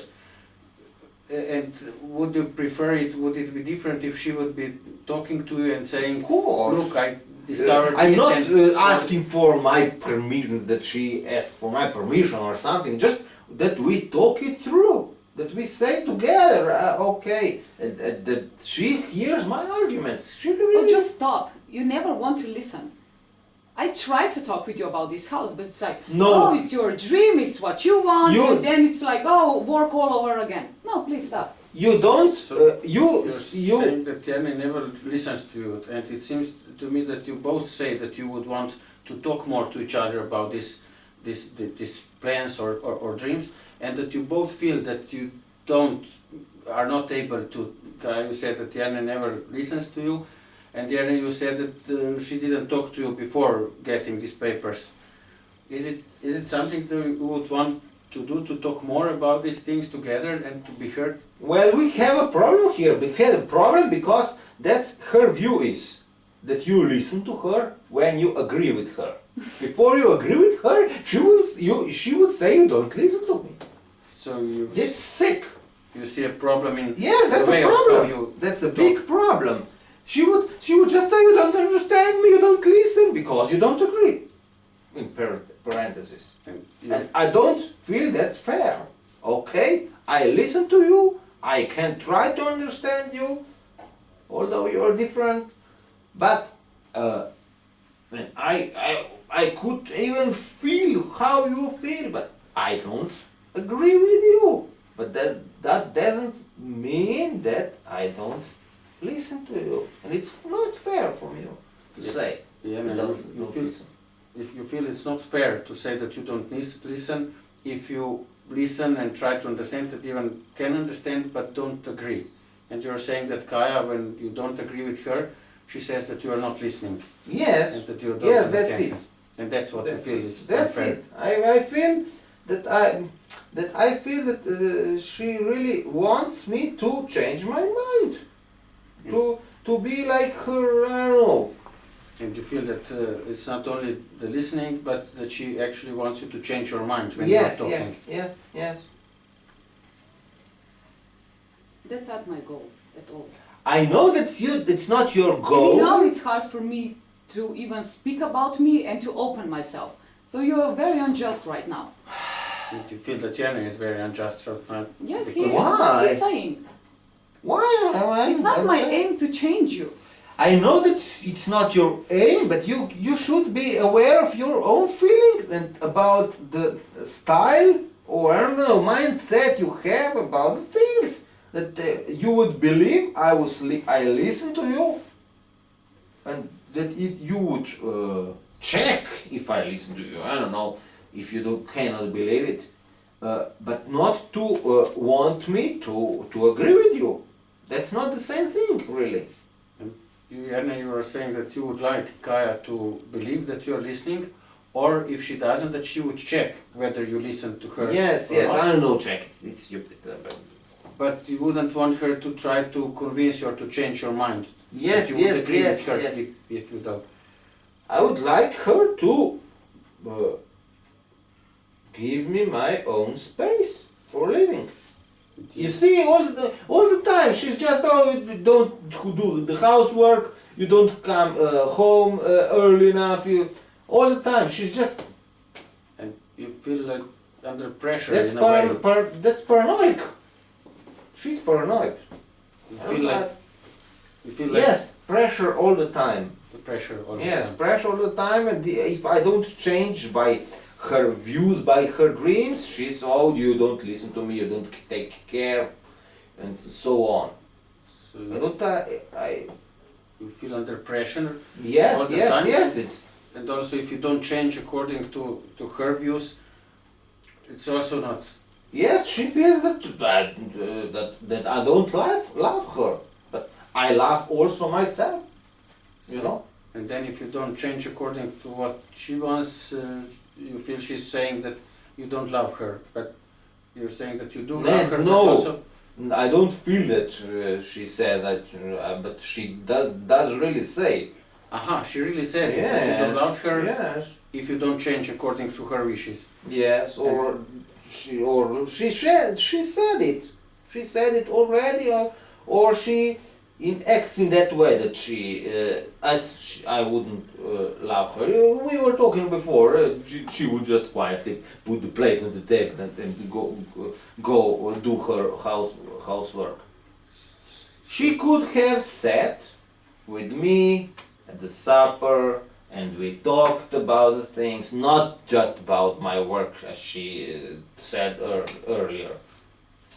B: And would you prefer it? Would it be different if she would be talking to you and saying,
C: Of course.
B: "Look, I discovered
C: I'm
B: this."
C: not
B: and
C: asking for my permission, that she asked for my permission or something, just that we talk it through, that we say together, okay, and that she hears my arguments. She
A: Oh,
C: really
A: just stop. You never want to listen. I try to talk with you about this house, but it's like,
C: No.
A: oh, it's your dream, it's what you want,
C: You-
A: and then it's like, oh, work all over again. No, please stop.
C: you don't,
B: So
C: you,
B: You're saying that Tierney never listens to you, and it seems to me that you both say that you would want to talk more to each other about these plans or dreams, and that you both feel that you are not able to. You said that Tierney never listens to you, and Tierney, you said that she didn't talk to you before getting these papers. Is it something that you would want to do, to talk more about these things together and to be heard?
C: well, we have a problem here. We had a problem because that's her view is that you listen to her when you agree with her. Before you agree with her, she would say you don't listen to me.
B: So you
C: It's sick.
B: you see a problem in
C: Yes, that's
B: the way
C: a
B: of how
C: problem.
B: you
C: That's a
B: talk.
C: big problem. She would just say you don't understand me, you don't listen because you don't agree. In parentheses.
B: And you-
C: And I don't feel that's fair. Okay? I listen to you, I can try to understand you, although you're different, but and I could even feel how you feel, but I don't agree with you. But that doesn't mean that I don't listen to you. And it's not fair for you to
B: Yeah.
C: say.
B: Yeah, man,
C: don't
B: you feel,
C: listen.
B: if you feel it's not fair to say that you don't listen, if you listen and try to understand, that even can understand but don't agree. And you're saying that Kaya, when you don't agree with her, she says that you are not listening
C: Yes.
B: and that you don't
C: Yes,
B: understand
C: that's it.
B: her. And that's what you feel is
C: That's
B: unfair.
C: it. I feel that she really wants me to change my mind, to be like her. I don't know.
B: And you feel that it's not only the listening, but that she actually wants you to change your mind when
C: Yes,
B: you're talking.
C: yes.
A: That's not my goal at all.
C: I know that's you. It's not your
A: And
C: goal.
A: now it's hard for me to even speak about me and to open myself. So you're very unjust right now.
B: And you feel that Tierney is very unjust right now.
A: Yes, he
B: because-
A: is. What
C: Why?
A: he's saying.
C: Why?
A: It's not my aim to change you.
C: I know that it's not your aim, but you should be aware of your own feelings and about the style or I don't know mindset you have about things that you would believe I listen to you, and that you would check if I listen to you. I don't know if you cannot believe it, but not to want me to agree with you. That's not the same thing, really.
B: Tierney, you were saying that you would like Kaya to believe that you are listening, or if she doesn't, that she would check whether you listen to her.
C: Yes,
B: or
C: yes,
B: not.
C: I don't know, check it. It's stupid.
B: But you wouldn't want her to try to convince you or to change your mind.
C: Yes,
B: That you would
C: yes,
B: agree
C: yes,
B: with her
C: yes.
B: if you don't.
C: I would like her to give me my own space for living. You see, all the time she's just you don't do the housework. You don't come home early enough. All the time she's just.
B: And you feel like under pressure
C: That's
B: in a way.
C: that's paranoid. She's paranoid.
B: You feel like
C: Yes, pressure all the time.
B: the pressure all the
C: Yes,
B: time.
C: pressure all the time, and if I don't change by her views, by her dreams, she's you don't listen to me, you don't take care, and so on.
B: So
C: I don't.
B: you feel under pressure,
C: Yes,
B: all the
C: yes,
B: time?
C: yes. It's
B: and also if you don't change according to her views, it's also not.
C: yes. She feels that I don't love her, but I love also myself. You know.
B: And then if you don't change according to what she wants, you feel she's saying that you don't love her, but you're saying that you do love her.
C: No.
B: But also,
C: I don't feel that she said that, but she does really say.
B: aha, she really says it, that you don't love her
C: Yes.
B: if you don't change according to her wishes.
C: Yes, she said it. She said it already, or she acts in that way that I wouldn't love her. We were talking before. She would just quietly put the plate on the table and go do her housework. She could have sat with me at the supper, and we talked about the things, not just about my work, as she said earlier.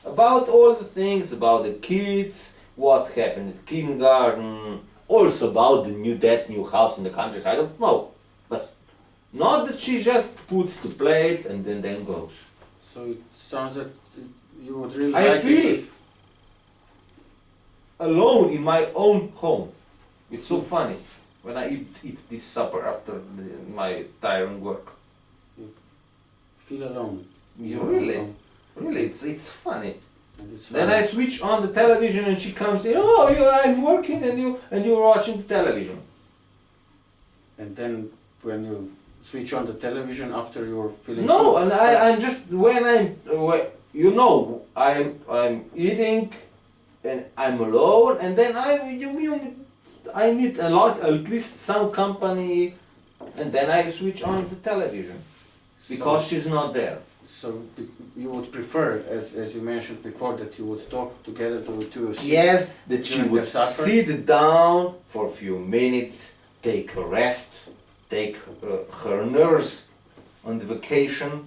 C: about all the things, about the kids, what happened at kindergarten, also about the new house in the countryside. I don't know, but not that she just puts the plate and then goes.
B: So it sounds that you would really
C: I
B: like
C: feel
B: it.
C: alone in my own home. It's so funny when I eat this supper after my tiring work.
B: Feel alone.
C: You
B: You're
C: really,
B: alone.
C: really, it's funny.
B: And it's
C: Then
B: funny.
C: I switch on the television and she comes in. Oh, I'm working and you're watching the television.
B: And then when you switch on the television after you're feeling
C: No,
B: good,
C: and I'm just when I'm eating and I'm alone, and then I need at least some company, and then I switch on the television because she's not there.
B: So you would prefer, as you mentioned before, that you would talk together to
C: Yes, that she
B: during
C: would
B: the supper?
C: sit down for a few minutes, take a rest, take her nurse on the vacation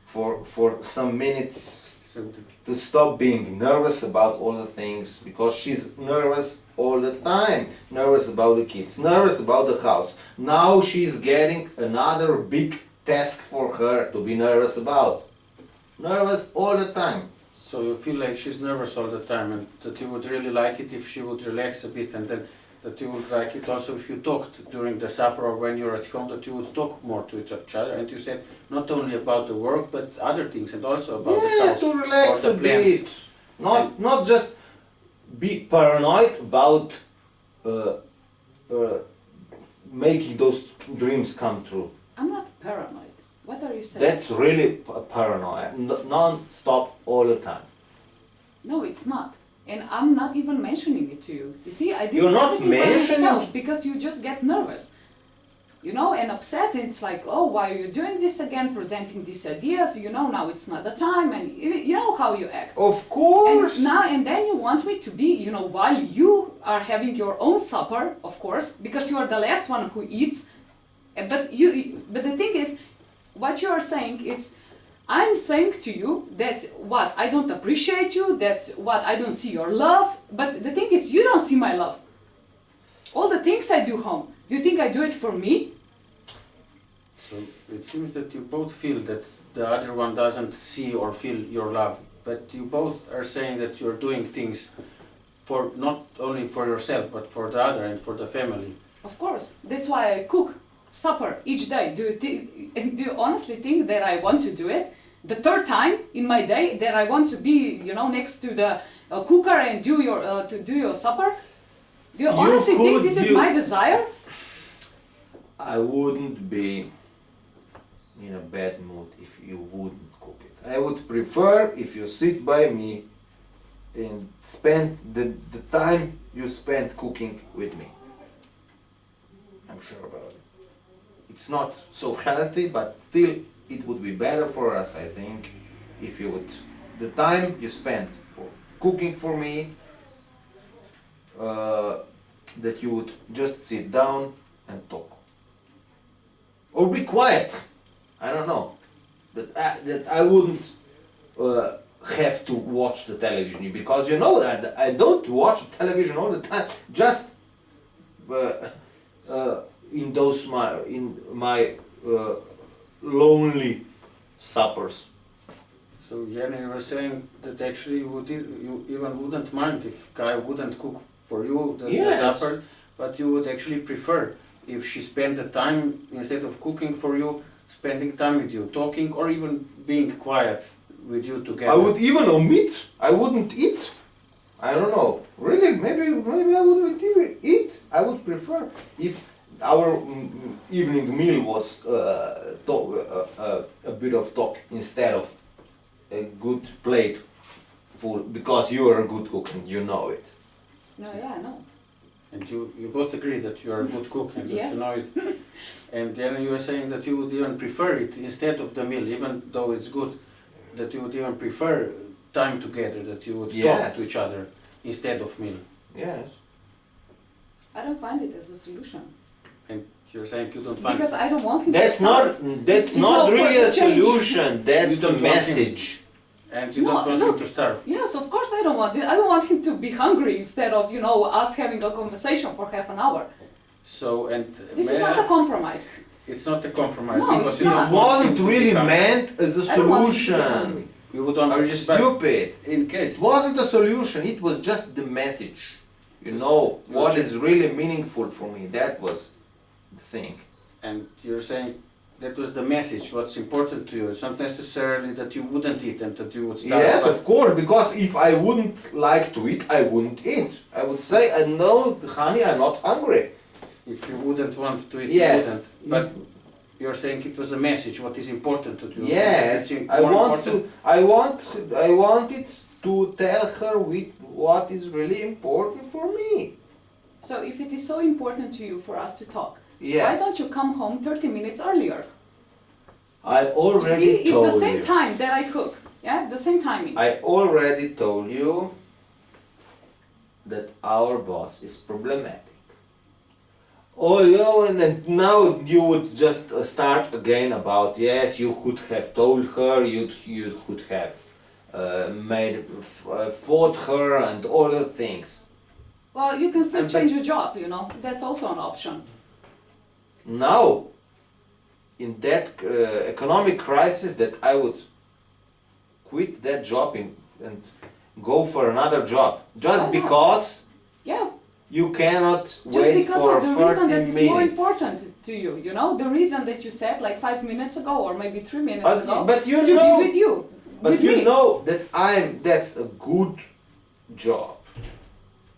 C: for some minutes
B: So
C: to stop being nervous about all the things, because she's nervous all the time, nervous about the kids, nervous about the house. Now she's getting another big task for her to be nervous about. Nervous all the time.
B: So you feel like she's nervous all the time, and that you would really like it if she would relax a bit, and then that you would like it also if you talked during the supper or when you're at home, that you would talk more to each other. And you said not only about the work but other things, and also about the
C: Yeah,
B: house
C: to relax
B: or
C: a
B: the plans.
C: bit. Not just be paranoid about making those dreams come true.
A: I'm not paranoid. What are you saying?
C: That's really paranoia, non-stop all the time.
A: No, it's not. And I'm not even mentioning it to you. You see, I did
C: You're not
A: everything by
C: mentioning
A: myself because you just get nervous. You know, and upset, and it's like, oh, why are you doing this again, presenting these ideas, you know, now it's not the time, and you know how you act.
C: Of course!
A: And then you want me to be, you know, while you are having your own supper, of course, because you are the last one who eats, but the thing is, what you are saying, I'm saying to you that what, I don't appreciate you, that what, I don't see your love, but the thing is, you don't see my love. All the things I do home, do you think I do it for me?
B: So it seems that you both feel that the other one doesn't see or feel your love, but you both are saying that you're doing things for not only for yourself, but for the other and for the family.
A: Of course, that's why I cook supper each day. Do you honestly think that I want to do it? The third time in my day that I want to be, you know, next to the cooker and do your supper? Do you honestly think this is my desire?
C: I wouldn't be in a bad mood if you wouldn't cook it. I would prefer if you sit by me and spend the time you spend cooking with me. I'm sure about it. It's not so healthy, but still it would be better for us, I think, if you would, the time you spend for cooking for me, that you would just sit down and talk. Or be quiet. I don't know. That I wouldn't have to watch the television, because you know that I don't watch television all the time. Just in my lonely suppers.
B: So Jenny, you were saying that actually you even wouldn't mind if Guy wouldn't cook for you the supper, but you would actually prefer if she spent the time, instead of cooking for you, spending time with you, talking, or even being quiet with you together.
C: I would even omit. I wouldn't eat. I don't know. Really, maybe I wouldn't even eat. I would prefer if our evening meal was a bit of talk instead of a good plate full, because you are a good cook and you know it.
A: No, yeah, I know.
B: And you both agree that you are a good cook and that
A: Yes.
B: you know it. And then you were saying that you would even prefer it instead of the meal, even though it's good, that you would even prefer time together, that you would talk to each other instead of meal.
C: Yes.
A: I don't find it as a solution.
B: And you're saying you don't find
A: Because I don't want him
C: That's
A: to
C: not
A: start.
C: that's
A: You
C: not
A: know,
C: really
A: for
C: a
A: the change.
C: solution. That's
B: You
C: a
B: don't want him.
C: message.
B: And you don't want him to starve.
A: Yes, of course I don't want it. I don't want him to be hungry instead of, you know, us having a conversation for half an hour.
B: So, and
A: This
B: may
A: is
B: I
A: not a
B: ask-
A: compromise.
B: It's not a compromise
A: No,
B: because
A: it's
B: you
A: not.
B: don't
C: It
B: want him
C: wasn't
B: to be
C: really
B: hungry.
C: meant as a
A: I don't want him to be
C: solution.
A: hungry.
B: You would want
C: Are you
B: but
C: stupid?
B: in case.
C: It wasn't a solution, it was just the message. You know, what is really meaningful for me, that was the thing.
B: And you're saying that was the message, what's important to you. It's not necessarily that you wouldn't eat and that you would starve.
C: Yes,
B: but
C: of course, because if I wouldn't like to eat, I wouldn't eat. I would say, no, honey, I'm not hungry.
B: If you wouldn't want to eat,
C: Yes.
B: you wouldn't. But you're saying it was a message, what is important to you.
C: Yes,
B: It's
C: I
B: more
C: want
B: important.
C: I wanted to tell her what is really important for me.
A: So if it is so important to you for us to talk,
C: Yes.
A: why don't you come home 30 minutes earlier?
C: I
A: You
C: already
A: see, it's
C: told
A: the same
C: you.
A: time that I cook. Yeah, the same timing.
C: I already told you that our boss is problematic. Oh, you know, and then now you would just start again about, yes, you could have told her, you could have fought her and all the things.
A: Well, you can still
C: And
A: change your job, you know. That's also an option.
C: Now, in that economic crisis, that I would quit that job and go for another job, just
A: Why not?
C: because
A: Yeah,
C: you cannot
A: just
C: wait
A: because
C: for
A: of the reason
C: 30
A: that is
C: minutes.
A: more important to you, you know? The reason that you said like 5 minutes ago or maybe 3 minutes ago
C: But you
A: to
C: know,
A: be with you,
C: but
A: with
C: you
A: me.
C: know that that's a good job.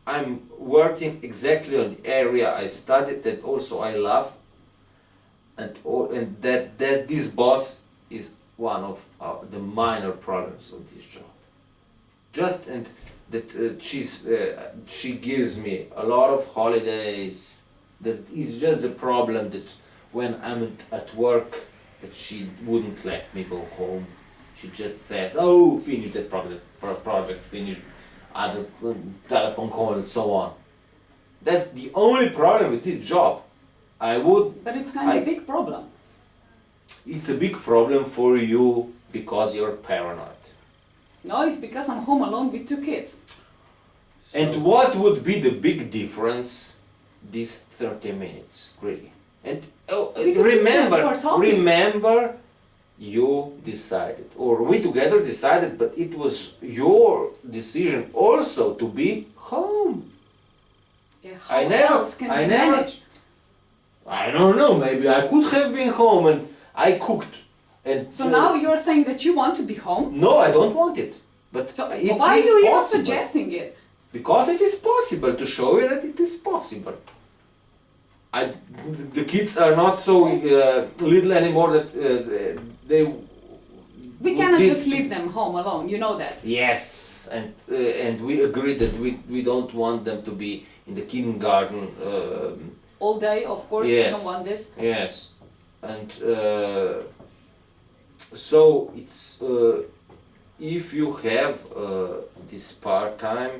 C: I'm working exactly on the area I studied that also I love, and that this boss is one of the minor problems of this job. Just and that she gives me a lot of holidays. That is just the problem, that when I'm at work, that she wouldn't let me go home. She just says, "Oh, finish that project, finish other telephone call and so on." That's the only problem with this job.
A: But it's kind of a big problem.
C: It's a big problem for you because you're paranoid.
A: No, it's because I'm home alone with 2 kids.
C: And what would be the big difference these 30 minutes, really? And
A: We could use them for talking.
C: remember, you decided, or we together decided, but it was your decision also to be home.
A: Yeah, how
C: I never-
A: else can
C: I
A: we
C: never-
A: manage?
C: I don't know, maybe I could have been home and I cooked. And
A: So now you're saying that you want to be home?
C: no, I don't want it. But
A: So
C: it
A: why
C: is
A: are you even
C: possible.
A: suggesting it?
C: Because it is possible, to show you that it is possible. The kids are not so little anymore that they.
A: We cannot
C: did-
A: just leave them home alone, you know that.
C: Yes, and we agree that we don't want them to be in the kindergarten.
A: All day, of course, we
C: Yes.
A: don't want this.
C: Yes, and so it's if you have this part-time.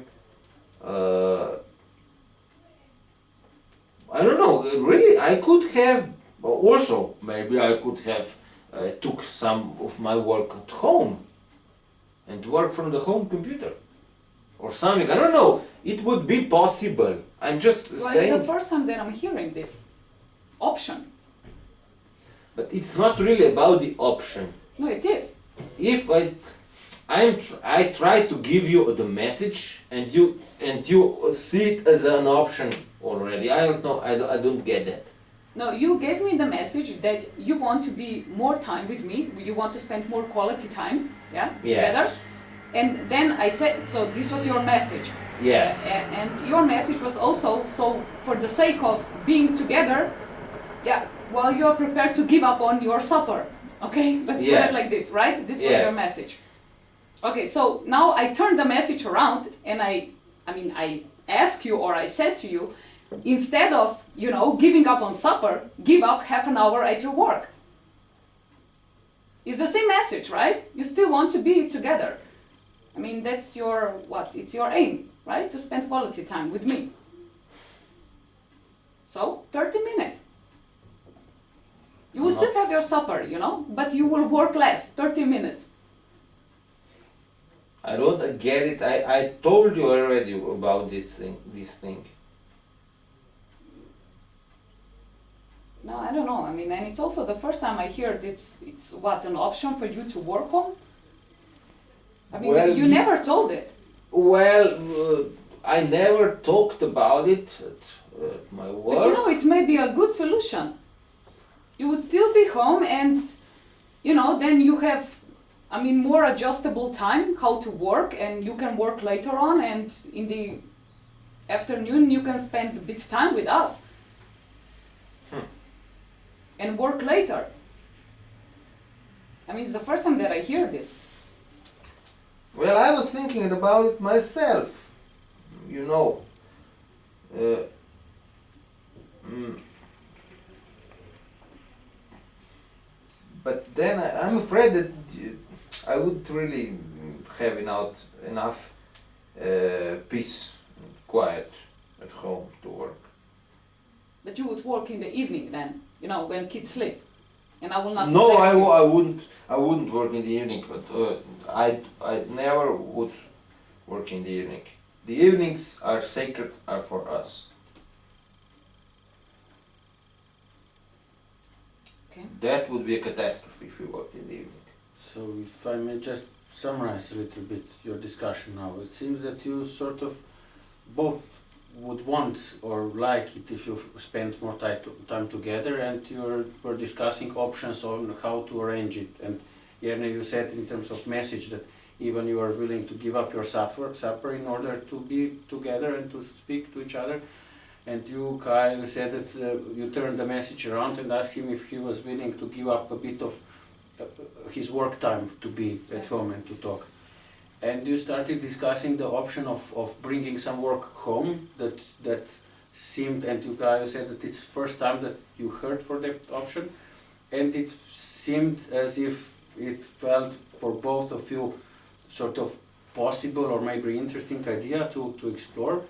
C: I don't know. Really, I could have also. Maybe I could have took some of my work at home and work from the home computer or something. I don't know. It would be possible. I'm just
A: Well,
C: saying.
A: it's the first time that I'm hearing this option.
C: But it's not really about the option.
A: No, it is.
C: If I try to give you the message and you see it as an option already. I don't know. I don't get that.
A: No, you gave me the message that you want to be more time with me, you want to spend more quality time, yeah, together.
C: Yes.
A: And then I said, so this was your message.
C: Yes.
A: And your message was also, so for the sake of being together, yeah, well, you're prepared to give up on your supper. Okay, let's put
C: Yes.
A: it like this, right? This was
C: Yes.
A: your message. Okay, so now I turned the message around and I asked you, or I said to you, instead of, you know, giving up on supper, give up half an hour at your work. It's the same message, right? You still want to be together. I mean, that's your, what? It's your aim, right? To spend quality time with me. So, 30 minutes. You will still have your supper, you know, but you will work less, 30 minutes.
C: I don't get it. I told you already about this thing.
A: No, I don't know. I mean, and it's also the first time I heard it's what, an option for you to work home? I mean,
C: Well,
A: you never told it.
C: Well, I never talked about it at my work.
A: But you know, it may be a good solution. You would still be home and, you know, then you have, I mean, more adjustable time how to work, and you can work later on, and in the afternoon you can spend a bit time with us. And work later. I mean, it's the first time that I hear this.
C: Well, I was thinking about it myself, you know. But then I'm afraid that I wouldn't really have enough peace and quiet at home to work.
A: But you would work in the evening then, you know, when kids sleep. And I will not.
C: No,
A: vex you.
C: I wouldn't work in the evening, but I never would work in the evening. The evenings are sacred, are for us.
A: Okay.
C: That would be a catastrophe if we worked in the evening.
B: So if I may just summarize a little bit your discussion now, it seems that you sort of both would want or like it if you spend more time together, and you were discussing options on how to arrange it. And Jerne, you said in terms of message that even you are willing to give up your supper in order to be together and to speak to each other. And you, Kai, you said that you turned the message around and asked him if he was willing to give up a bit of his work time to be at home and to talk. And you started discussing the option of bringing some work home that seemed, and you guys said that it's first time that you heard for that option, and it seemed as if it felt for both of you sort of possible or maybe interesting idea to explore.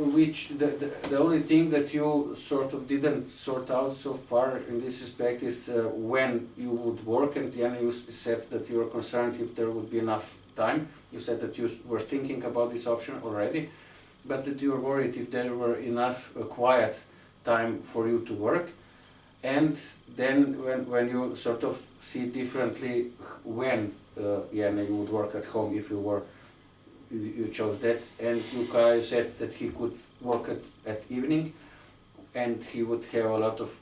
B: Which the only thing that you sort of didn't sort out so far in this respect is when you would work, and then you said that you were concerned if there would be enough time. You said that you were thinking about this option already, but that you were worried if there were enough quiet time for you to work. And then when you sort of see differently when you would work at home if you chose that, and Luka said that he could work at evening and he would have a lot of,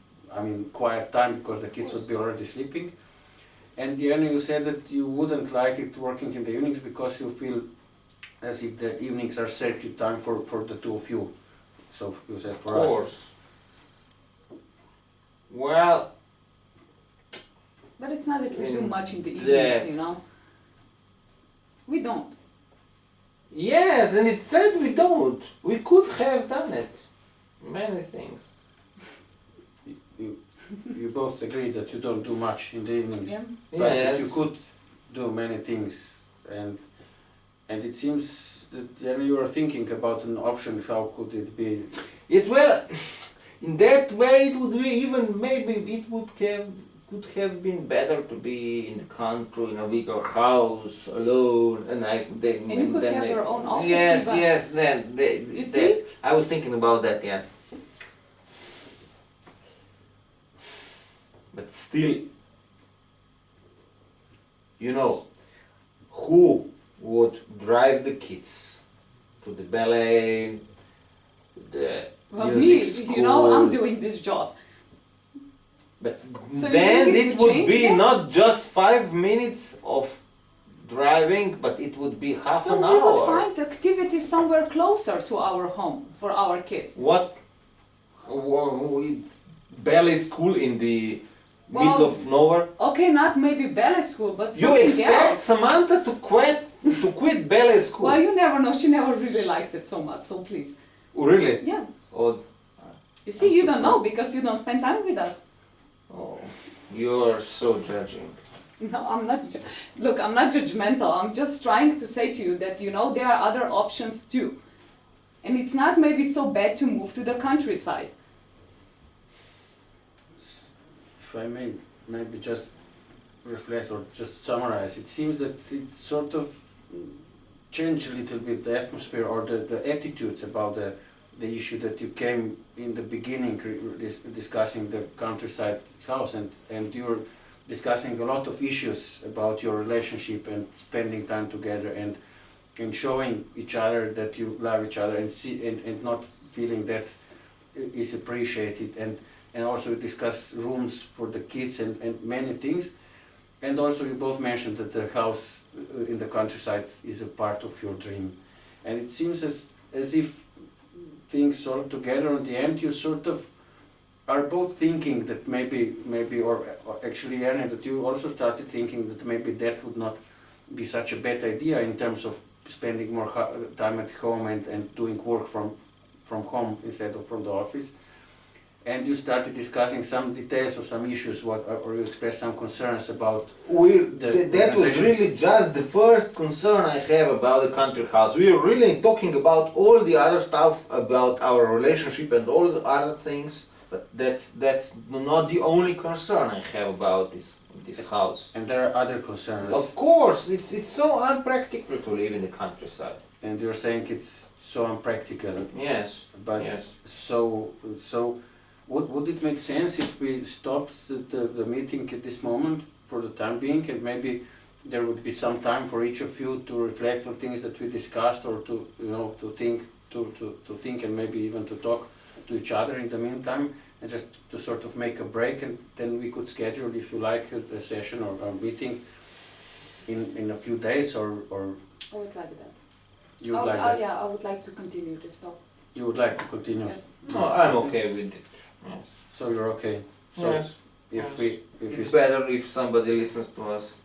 B: quiet time because the kids would be already sleeping. And then you said that you wouldn't like it working in the evenings because you feel as if the evenings are sacred time for the two of you. So you said for us.
C: Of course. Well,
A: but it's not that we do much in the evenings, you know. We don't.
C: Yes, and it said we don't. We could have done it. Many things.
B: You both agree that you don't do much in the evenings,
A: Yeah.
B: but that you could do many things, and it seems that you are thinking about an option. How could it be?
C: Yes, well, in that way it would be even maybe it could have been better to be in the country in a bigger house alone, and
A: you could have your own office.
C: Yes,
A: You see?
C: I was thinking about that. Yes. But still, you know, who would drive the kids to the ballet, to the music school?
A: You know, I'm doing this job.
C: But
A: So
C: then
A: you
C: it would
A: change
C: be
A: that?
C: not just 5 minutes of driving, but it would be half an
A: So
C: hour.
A: we would find activity somewhere closer to our home for our kids.
C: What? Ballet school in the middle of nowhere?
A: Okay, not maybe ballet school, but
C: You
A: something
C: expect
A: else.
C: Samantha to quit ballet school?
A: Well, you never know. She never really liked it so much. So please.
C: Oh, really?
A: Yeah.
C: Oh,
A: You see,
C: I'm
A: you don't know
C: surprised.
A: because you don't spend time with us.
C: oh, you're so judging.
A: No, I'm not. Look, I'm not judgmental. I'm just trying to say to you that, you know, there are other options too. And it's not maybe so bad to move to the countryside.
B: If I may maybe just reflect or just summarize, it seems that it sort of changed a little bit the atmosphere or the attitudes about the issue that you came in the beginning discussing the countryside house, and you were discussing a lot of issues about your relationship and spending time together and showing each other that you love each other and not feeling that is appreciated, and also you discuss rooms for the kids and many things. And also you both mentioned that the house in the countryside is a part of your dream. And it seems as if things sort of together in the end, you sort of are both thinking that maybe or actually Ernie, that you also started thinking that maybe that would not be such a bad idea in terms of spending more time at home and doing work from home instead of from the office. And you started discussing some details or some issues, or you expressed some concerns about
C: that was really just the first concern I have about the country house. We are really talking about all the other stuff about our relationship and all the other things, but that's not the only concern I have about this house.
B: And there are other concerns.
C: Of course, it's so unpractical to live in the countryside.
B: And you're saying it's so unpractical.
C: Yes.
B: But
C: yes.
B: So would it make sense if we stopped the meeting at this moment for the time being, and maybe there would be some time for each of you to reflect on things that we discussed, or to think and maybe even to talk to each other in the meantime, and just to sort of make a break, and then we could schedule, if you like, a session or a meeting in a few days, or
A: I would like that.
B: You would like that?
A: Yeah, I would like to continue this talk.
B: You would like to continue?
A: Yes.
C: No, I'm okay with it. Yes.
B: So you're okay? So
C: yes.
B: If
C: yes.
B: it's
C: better if somebody listens to us,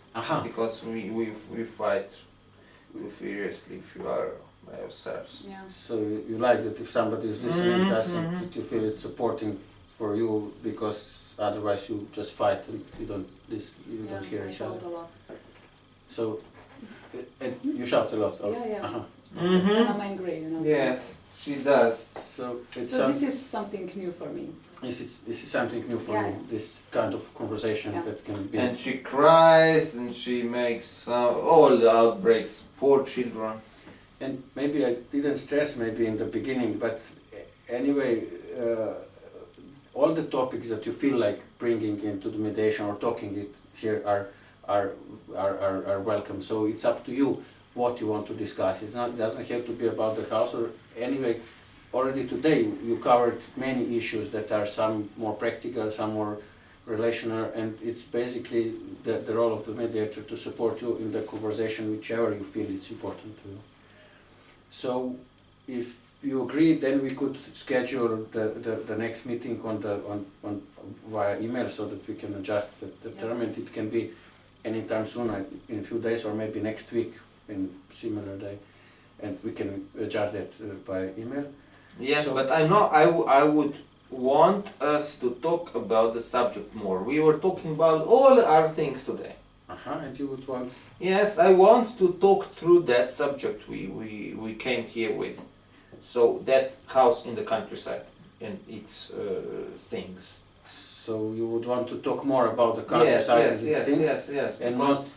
B: because
C: we fight furiously if you are by ourselves.
A: Yeah.
B: So you like that if somebody is listening to us, and that you feel it's supporting for you, because otherwise you just fight and you don't listen, you don't hear each other.
A: I shout a lot.
B: So, and you shout a lot. Oh.
A: Yeah.
C: Mm-hmm.
A: And I'm angry, you know.
C: Yes, she does.
B: So it's
A: So this is something new for me.
B: This is something new for you. This kind of conversation that can be.
C: And she cries and she makes all the outbreaks. Poor children.
B: And maybe I didn't stress maybe in the beginning, but anyway, all the topics that you feel like bringing into the mediation or talking it here are welcome. So it's up to you what you want to discuss. It doesn't have to be about the house, or anyway. Already today you covered many issues that are some more practical, some more relational, and it's basically the role of the mediator to support you in the conversation, whichever you feel it's important to you. So if you agree, then we could schedule the next meeting on via email, so that we can adjust the term, and it can be anytime soon, in a few days, or maybe next week in similar day, and we can adjust that by email.
C: Yes,
B: So,
C: but I would want us to talk about the subject more. We were talking about all the other things today.
B: and you would want.
C: Yes, I want to talk through that subject we came here with. So that house in the countryside and its things.
B: So you would want to talk more about the countryside and its things?
C: Yes.
B: And
C: Because
B: not.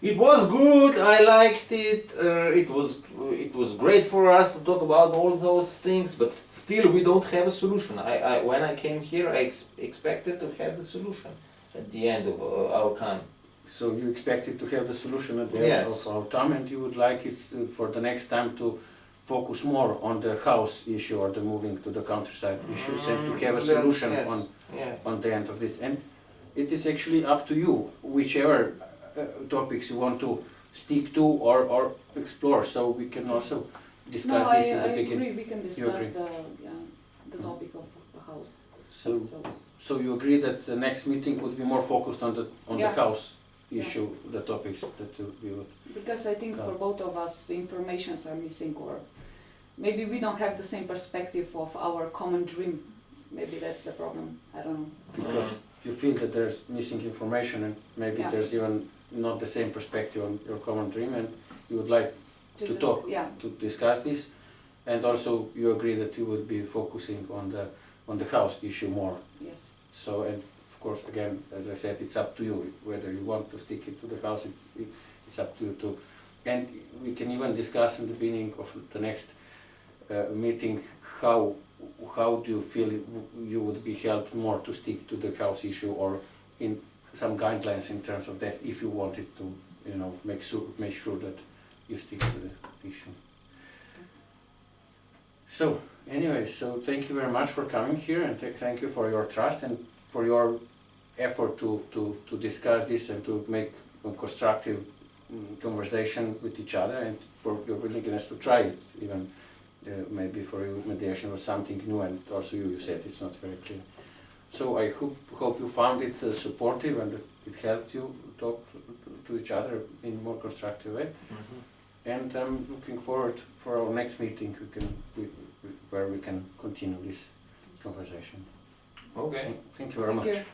C: it was good. I liked it. It was great for us to talk about all those things. But still, we don't have a solution. When I came here, I expected to have the solution at the end of our time.
B: So you expected to have the solution at the end of our time, and you would like it for the next time to focus more on the house issue or the moving to the countryside issues, and to have a solution on the end of this. And it is actually up to you, whichever topics you want to stick to or explore. So we can also discuss this in the beginning.
A: I agree. We can discuss the topic of the house.
B: So you agree that the next meeting would be more focused on the house issue, the topics that we would.
A: Because I think for both of us, informations are missing, or maybe we don't have the same perspective of our common dream. Maybe that's the problem. I don't know.
B: Because you feel that there's missing information, and maybe there's even not the same perspective on your common dream, and you would like to talk, to discuss this, and also you agree that you would be focusing on the house issue more.
A: Yes.
B: So, and of course, again, as I said, it's up to you whether you want to stick it to the house. It's up to you too. And we can even discuss in the beginning of the next meeting how do you feel you would be helped more to stick to the house issue, or in some guidelines in terms of that, if you wanted to, you know, make sure that you stick to the issue. So anyway, so thank you very much for coming here, and thank you for your trust and for your effort to discuss this and to make a constructive conversation with each other, and for your willingness to try it. Even maybe for you mediation was something new, and also you said it's not very clear. So I hope you found it supportive and it helped you talk to each other in a more constructive way. And I'm looking forward for our next meeting where we can continue this conversation.
C: Okay.
B: Thank you very much.
A: Thank you.